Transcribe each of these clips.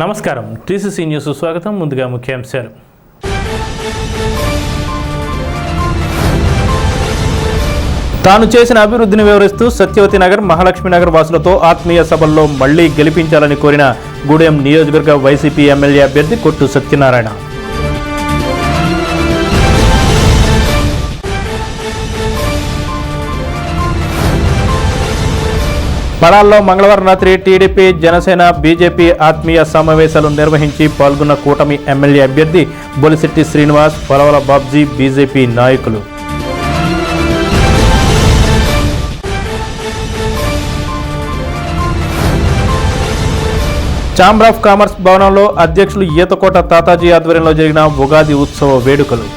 నమస్కారం, TCC news స్వాగతం. ముందుగా ముఖ్యాంశాలు. తాను చేసిన అభివృద్ధిని వివరిస్తూ సత్యవతి నగర్, మహాలక్ష్మి నగర్ వాసులతో ఆత్మీయ సభల్లో మళ్లీ గెలిపించాలని కోరిన గూడెం నియోజకవర్గ వైసీపీ ఎమ్మెల్యే అభ్యర్థి కొట్టు సత్యనారాయణ. పడాల్లో మంగళవారం రాత్రి టీడీపీ, జనసేన, బీజేపీ ఆత్మీయ సమావేశాలు నిర్వహించి పాల్గొన్న కూటమి ఎమ్మెల్యే అభ్యర్థి బొలిశెట్టి శ్రీనివాస్, పొలవల బాబ్జీ బీజేపీ నాయకులు. ఛాంబర్ ఆఫ్ కామర్స్ భవనంలో అధ్యక్షులు ఈతకోట తాతాజీ ఆధ్వర్యంలో జరిగిన ఉగాది ఉత్సవ వేడుకలు.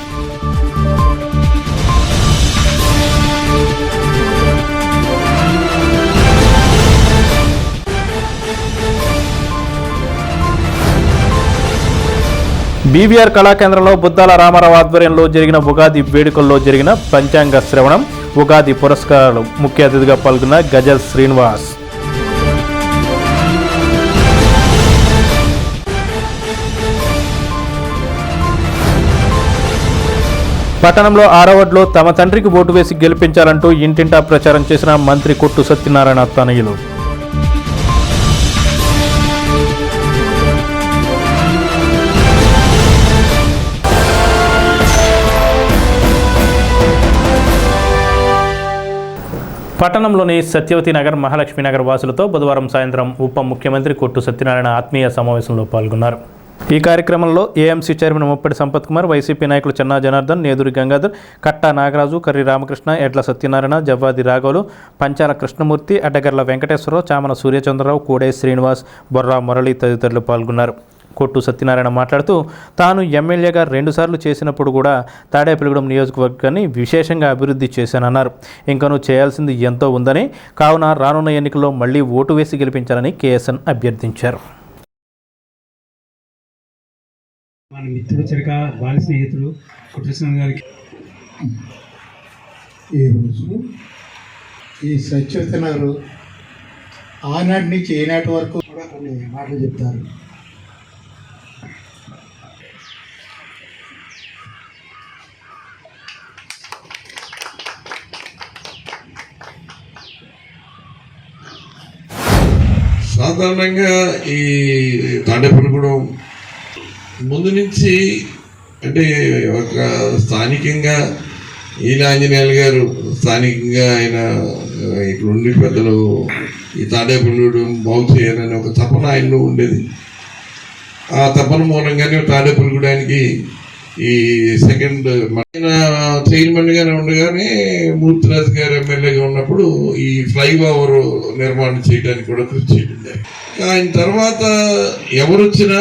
బీవీఆర్ కళాకేంద్రంలో బుద్దాల రామారావు ఆధ్వర్యంలో జరిగిన ఉగాది వేడుకల్లో జరిగిన పంచాంగ శ్రవణం, ఉగాది పురస్కారాలు. ముఖ్య అతిథిగా పాల్గొన్న గజల్ శ్రీనివాస్. పట్టణంలో 6వ వార్డులో తమ తండ్రికి ఓటు వేసి గెలిపించాలంటూ ఇంటింటా ప్రచారం చేసిన మంత్రి కొట్టు సత్యనారాయణ తనయులు. పట్టణంలోని సత్యవతి నగర్, మహాలక్ష్మి నగర్ వాసులతో బుధవారం సాయంత్రం ఉప ముఖ్యమంత్రి కొట్టు సత్యనారాయణ ఆత్మీయ సమావేశంలో పాల్గొన్నారు. ఈ కార్యక్రమంలో AMC chairman ముప్పటి Sampath Kumar, YCP నాయకులు చెన్నా జనార్దన్, నేదురి గంగాధర్, కట్టా నాగరాజు, కర్రి రామకృష్ణ, ఎడ్ల సత్యనారాయణ, జవ్వాది రాఘవులు, పంచాల కృష్ణమూర్తి, అడ్డగర్ల వెంకటేశ్వరరావు, చామన సూర్యచంద్రరావు, కోడే శ్రీనివాస్, బొర్రా మురళి తదితరులు పాల్గొన్నారు. కొట్టు సత్యనారాయణ మాట్లాడుతూ తాను ఎమ్మెల్యేగా 2 సార్లు చేసినప్పుడు కూడా తాడేపల్లిగూడెం నియోజకవర్గాన్ని విశేషంగా అభివృద్ధి చేశానన్నారు. ఇంకనూ చేయాల్సింది ఎంతో ఉందని, కావున రానున్న ఎన్నికల్లో మళ్లీ ఓటు వేసి గెలిపించాలని కేఎస్ఎన్ అభ్యర్థించారు. మన మిత్రుడు చిరక బాలి స్నేహితుడు కొట్టేశ్వర గారికి ఈరోజు ఈ సత్యవతి నగరు ఆనాటి నుంచి ఈనాటి వరకు కూడా కొన్ని మాటలు చెప్తారు. సాధారణంగా ఈ తాడేపల్లిగూడెం ముందు నుంచి అంటే ఒక స్థానికంగా ఈల ఆంజనేయులు గారు స్థానికంగా ఆయన ఇక్కడ ఉండి పెద్దలు ఈ తాడేపల్లిగూడెం బాగు చేయాలని ఒక తపన ఆయనలో ఉండేది. ఆ తపన మూలంగానే తాడేపల్లిగూడానికి ఈ సెకండ్ చైర్మన్గానే ఉండగానే మూర్తిరాజు గారు ఎమ్మెల్యేగా ఉన్నప్పుడు ఈ ఫ్లైఓవర్ నిర్మాణం చేయడానికి కూడా కృషి చేయడం. ఆయన తర్వాత ఎవరు వచ్చినా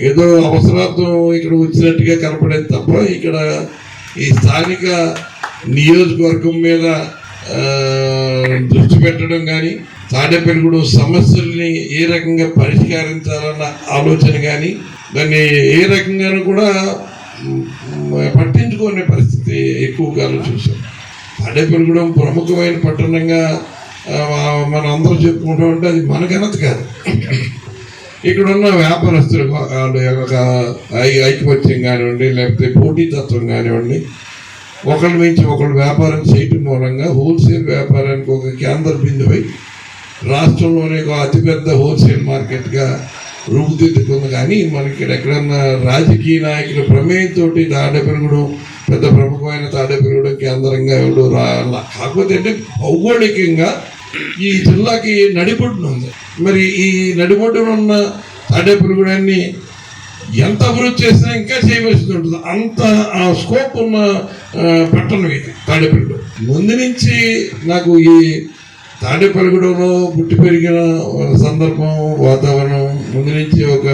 ఏదో అవసరార్థం ఇక్కడ వచ్చినట్టుగా కనపడేది తప్ప ఇక్కడ ఈ స్థానిక నియోజకవర్గం మీద దృష్టి పెట్టడం కానీ, తాడేపల్లిగూడెం సమస్యల్ని ఏ రకంగా పరిష్కరించాలన్న ఆలోచన కానీ, దాన్ని ఏ రకంగానూ కూడా పట్టించుకునే పరిస్థితి ఎక్కువ కాలం చూసాం. తాడేపల్లిగూడెం ప్రముఖమైన పట్టణంగా మనం అందరూ చెప్పుకుంటూ ఉంటే అది మన ఘనత కాదు. ఇక్కడ ఉన్న వ్యాపారస్తులు ఒక ఐకమత్యం కానివ్వండి, లేకపోతే పోటీతత్వం కానివ్వండి, ఒకళ్ళ నుంచి ఒకళ్ళు వ్యాపారం చేయటం మూలంగా హోల్సేల్ వ్యాపారానికి ఒక కేంద్ర బిందువై రాష్ట్రంలోనే ఒక అతిపెద్ద హోల్సేల్ మార్కెట్గా రూపుదిద్దుకుంది. కానీ మనకి ఇక్కడ ఎక్కడన్నా రాజకీయ నాయకుల ప్రమేయంతో తాడేపల్లిగూడెం పెద్ద ప్రముఖమైన తాడేపల్లిగూడెం కేంద్రంగా ఎవరు కాకపోతే అంటే భౌగోళికంగా ఈ జిల్లాకి నడిబొడ్డున ఉంది. మరి ఈ నడిబొడ్డున ఉన్న తాడేపల్లిగూడెన్ని ఎంత అభివృద్ధి చేసినా ఇంకా చేయవలసి ఉంటుంది. అంత స్కోప్ ఉన్న పట్టణం ఇది తాడేపల్లిగూడెం. ముందు నుంచి నాకు ఈ తాడేపల్లిగూడెంలో పుట్టి పెరిగిన సందర్భం, వాతావరణం ముందు నుంచి ఒక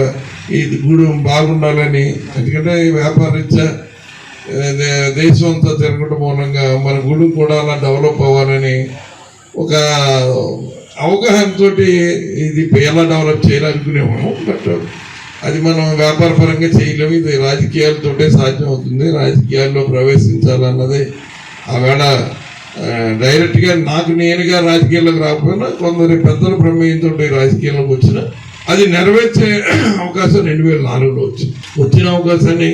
ఈ గూడెం బాగుండాలని, ఎందుకంటే వ్యాపారరీత్యా దేశం అంతా తిరగడం మూలంగా మన గూడెం కూడా అలా డెవలప్ అవ్వాలని ఒక అవగాహనతో ఇది ఎలా డెవలప్ చేయాలనుకునేవాము. బట్ అది మనం వ్యాపార పరంగా చేయలేము, ఇది రాజకీయాలతోటే సాధ్యం అవుతుంది. రాజకీయాల్లో ప్రవేశించాలన్నది ఆవేళ డైరెక్ట్గా నాకు నేనుగా రాజకీయాల్లోకి రాకపోయినా కొందరి పెద్దల ప్రమేయంతో రాజకీయాల్లోకి వచ్చిన అది నెరవేర్చే అవకాశం 2004లో వచ్చింది. వచ్చిన అవకాశాన్ని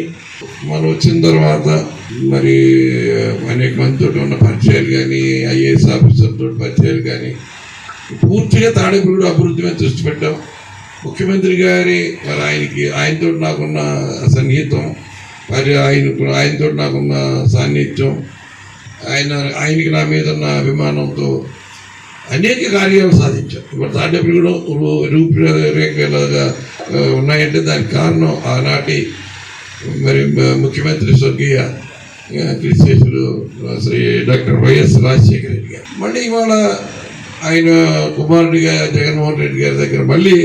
మనం వచ్చిన తర్వాత మరి అనేక మందితో ఉన్న పరిచయాలు కానీ, ఐఏఎస్ ఆఫీసర్తో పరిచయాలు కానీ, పూర్తిగా తాడేపల్లిగూడెం అభివృద్ధి మీద దృష్టి పెట్టాం. ముఖ్యమంత్రి గారి మరి ఆయనతో నాకున్న సన్నిహితం, మరి ఆయనతో నాకున్న సాన్నిహిత్యం, ఆయనకి నా మీద ఉన్న అభిమానంతో అనేక కార్యాలు సాధించాం. ఇప్పుడు తాడేపల్లిగూడెం రూపురేఖలుగా ఉన్నాయంటే దానికి కారణం ఆనాటి మరి ముఖ్యమంత్రి స్వర్గీయ కృషిశేషులు శ్రీ డాక్టర్ వైఎస్ రాజశేఖర రెడ్డి గారు. మళ్ళీ ఇవాళ ఆయన కుమారుడిగా జగన్మోహన్ రెడ్డి గారి దగ్గర మళ్ళీ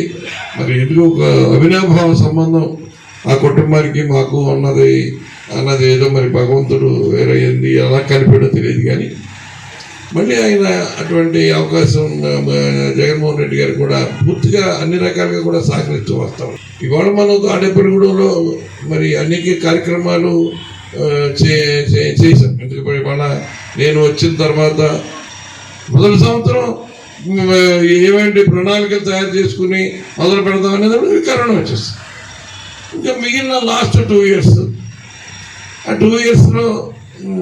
మరి ఎందుకు ఒక అవినాభావ సంబంధం ఆ కుటుంబానికి మాకు అన్నది ఏదో మరి భగవంతుడు వేరయ్యింది, ఎలా కలిపాడో తెలియదు. కానీ మళ్ళీ ఆయన అటువంటి అవకాశం జగన్మోహన్ రెడ్డి గారు కూడా పూర్తిగా అన్ని రకాలుగా కూడా సహకరిస్తూ వస్తాం. ఇవాళ మనం తాడేపల్లిగూడెంలో మరి అనేక కార్యక్రమాలు చేశాం. ఎందుకంటే ఇవాళ నేను వచ్చిన తర్వాత మొదటి సంవత్సరం ఏమేంటి ప్రణాళికలు తయారు చేసుకుని మొదలు పెడతాం అనేది కరోనా వచ్చేస్తుంది. ఇంకా మిగిలిన లాస్ట్ 2 years, ఆ 2 yearsలో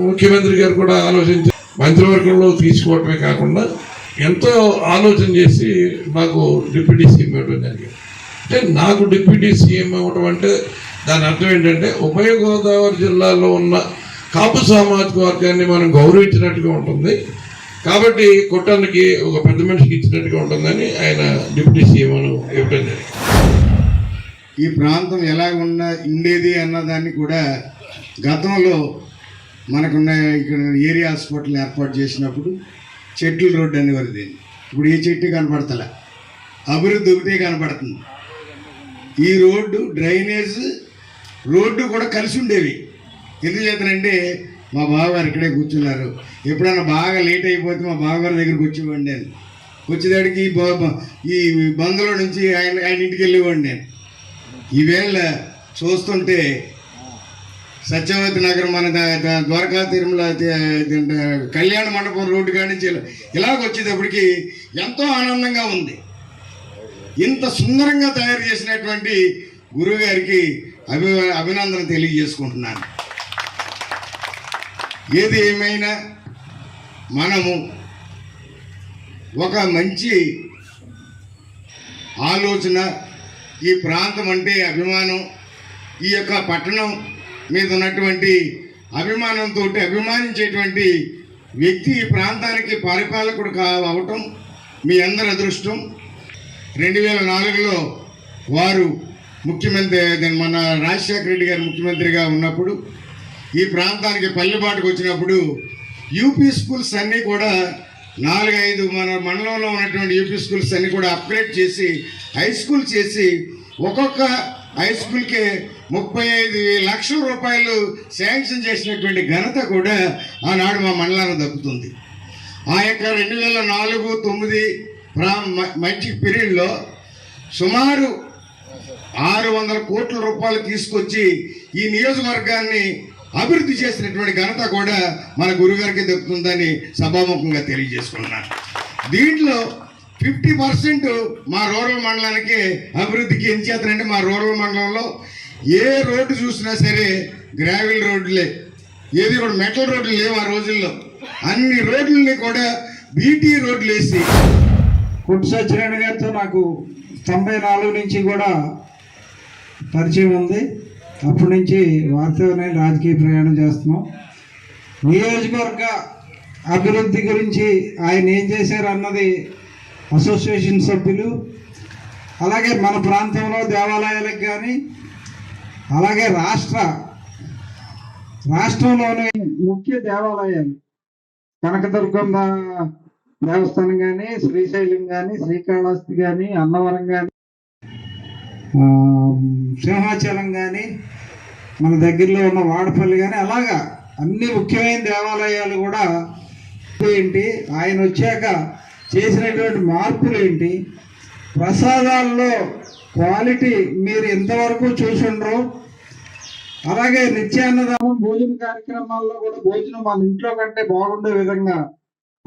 ముఖ్యమంత్రి గారు కూడా ఆలోచించి మంత్రివర్గంలో తీసుకోవటమే కాకుండా ఎంతో ఆలోచన చేసి నాకు డిప్యూటీ సీఎం ఇవ్వడం జరిగింది. అంటే నాకు డిప్యూటీ సీఎం ఇవ్వడం అంటే దాని అర్థం ఏంటంటే ఉభయ గోదావరి జిల్లాలో ఉన్న కాపు సామాజిక వర్గాన్ని మనం గౌరవించినట్టుగా ఉంటుంది. కాబట్టి కొట్టానికి ఒక పెద్ద మనిషికి ఇచ్చినట్టుగా ఉంటుందని ఆయన డిప్యూటీ సీఎం ఇవ్వడం జరిగింది. ఈ ప్రాంతం ఎలా ఉండేది అన్నదాన్ని కూడా గతంలో మనకున్న ఇక్కడ ఏరియా హాస్పిటల్ ఏర్పాటు చేసినప్పుడు చెట్లు రోడ్డు అనేవారు దీన్ని. ఇప్పుడు ఏ చెట్టు కనపడతలే, అభివృద్ధి ఒకటే కనపడుతుంది. ఈ రోడ్డు, డ్రైనేజ్, రోడ్డు కూడా కలిసి ఉండేవి. ఎందుకు చేతనంటే మా బావగారు ఇక్కడే కూర్చున్నారు. ఎప్పుడైనా బాగా లేట్ అయిపోతే మా బావగారి దగ్గరికి వచ్చేవాడిని నేను. వచ్చేదాడికి ఈ బందులో నుంచి ఆయన ఇంటికి వెళ్ళేవాడిని నేను. ఈవేళ చూస్తుంటే సత్యవతి నగరం మన ద్వారకా తిరుమల కళ్యాణ మండపం రోడ్డు కాడి నుంచి ఇలాగొచ్చేటప్పటికి ఎంతో ఆనందంగా ఉంది. ఇంత సుందరంగా తయారు చేసినటువంటి గురువు గారికి అభినందన తెలియజేసుకుంటున్నాను. ఏది ఏమైనా మనము ఒక మంచి ఆలోచన, ఈ ప్రాంతం అంటే అభిమానం, ఈ యొక్క పట్టణం మీద ఉన్నటువంటి అభిమానంతో అభిమానించేటువంటి వ్యక్తి ఈ ప్రాంతానికి పరిపాలకుడు అవటం మీ అందరి అదృష్టం. 2004లో వారు ముఖ్యమంత్రి, మన రాజశేఖర రెడ్డి గారు ముఖ్యమంత్రిగా ఉన్నప్పుడు ఈ ప్రాంతానికి పల్లెబాటుకు వచ్చినప్పుడు యూపీ స్కూల్స్ అన్నీ కూడా 4-5 మన మండలంలో ఉన్నటువంటి యూపీ స్కూల్స్ అన్నీ కూడా అప్గ్రేడ్ చేసి హై స్కూల్ చేసి ఒక్కొక్క హై స్కూల్కి 35 లక్షల రూపాయలు శాంక్షన్ చేసినటువంటి ఘనత కూడా ఆనాడు మా మండలానికి దక్కుతుంది. ఆ యొక్క 2004-09 మంచి పీరియడ్లో సుమారు 600 కోట్ల రూపాయలు తీసుకొచ్చి ఈ నియోజకవర్గాన్ని అభివృద్ధి చేసినటువంటి ఘనత కూడా మన గురుగారికి దక్కుతుందని సభాముఖంగా తెలియజేసుకున్నాను. దీంట్లో 50% మా రూరల్ మండలానికి అభివృద్ధికి ఏం చేస్తారంటే, మా రూరల్ మండలంలో ఏ రోడ్డు చూసినా సరే గ్రావెల్ రోడ్లే, ఏది కూడా మెటల్ రోడ్లు లేవు. ఆ రోజుల్లో అన్ని రోడ్లని కూడా బీటీ రోడ్లు వేసి. కొట్టు సత్యనారాయణ గారితో నాకు 94 నుంచి కూడా పరిచయం ఉంది. అప్పటి నుంచి వాస్తవమైన రాజకీయ ప్రయాణం చేస్తున్నాం. నియోజకవర్గ అభివృద్ధి గురించి ఆయన ఏం చేశారు అన్నది అసోసియేషన్ సభ్యులు, అలాగే మన ప్రాంతంలో దేవాలయాలకు కానీ, అలాగే రాష్ట్రంలోని ముఖ్య దేవాలయాలు కనకదుర్గం దేవస్థానం కానీ, శ్రీశైలం కానీ, శ్రీకాళహస్తి కానీ, అన్నవరం కానీ, సింహాచలం కానీ, మన దగ్గరలో ఉన్న వాడపల్లి కానీ, అలాగా అన్ని ముఖ్యమైన దేవాలయాలు కూడా ఏంటి, ఆయన వచ్చాక చేసినటువంటి మార్పులు ఏంటి, ప్రసాదాల్లో క్వాలిటీ మీరు ఎంతవరకు చూసుండ్రో, అలాగే నిత్యాన్నదానం భోజన కార్యక్రమాల్లో కూడా భోజనం మన ఇంట్లో కంటే బాగుండే విధంగా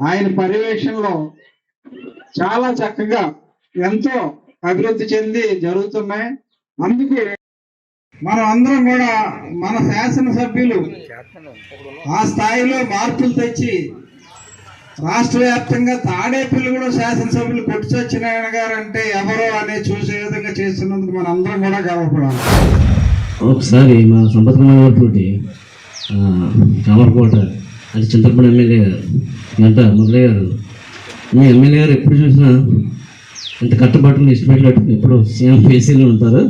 ఆయన పర్యవేక్షణలో చాలా చక్కగా ఎంతో అభివృద్ధి చెంది జరుగుతున్నాయి. అందుకు మనం అందరం కూడా మన శాసనసభ్యులు ఆ స్థాయిలో మార్పులు తెచ్చి రాష్ట్ర వ్యాప్తంగా తాడేపల్లి కూడా శాసనసభ్యులు కొట్టి సత్యనారాయణ గారు అంటే ఎవరో అనే చూసే విధంగా చేస్తున్నందుకు మన అందరం కూడా గర్వపడాలి. ఒకసారి మా సంపత్ కుమార్ గారితో కామర్కోట అది చింతపూడి ఎమ్మెల్యే గారు గంట మురళి గారు, మీ ఎమ్మెల్యే గారు ఎప్పుడు చూసినా ఇంత కట్టబట్టుకుని ఇష్టపెట్టి కట్టుకుని ఎప్పుడు సీఎం ఫేసీలో ఉంటారు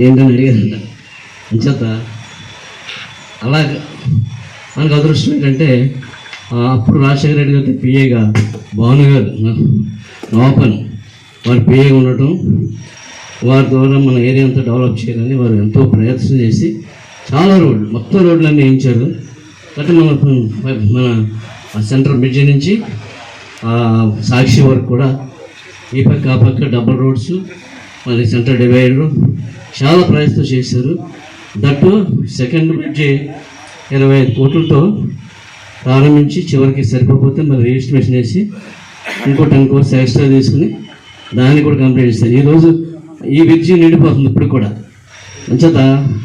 ఏంటని అడిగారంట. అంచేత అలాగే మనకు అదృష్టం ఏంటంటే అప్పుడు రాజశేఖర రెడ్డి గారి పిఏగా భాను గారు నవాపన్ వారి పిఏగా ఉండటం, వారి ద్వారా మన ఏరియా అంతా డెవలప్ చేయాలని వారు ఎంతో ప్రయత్నం చేసి చాలా రోడ్లు మొత్తం రోడ్లన్నీ వేయించారు. అంటే మన సెంట్రల్ బ్రిడ్జి నుంచి సాక్షి వరకు కూడా ఈ పక్క ఆ పక్క డబుల్ రోడ్స్, మరి సెంట్రల్ డివైడరు చాలా ప్రయత్నం చేశారు. దట్టు సెకండ్ బ్రిడ్జి 25 కోట్లతో ప్రారంభించి చివరికి సరిపోతే మరి రిజిస్ట్రేషన్ చేసి ఇంకో 10 కోర్స్ ఎక్స్ట్రా తీసుకుని దాన్ని కూడా కంప్లీట్ చేస్తారు. ఈరోజు ఈ బ్రిడ్జి నిండిపోతుంది ఇప్పుడు కూడా. అంచేత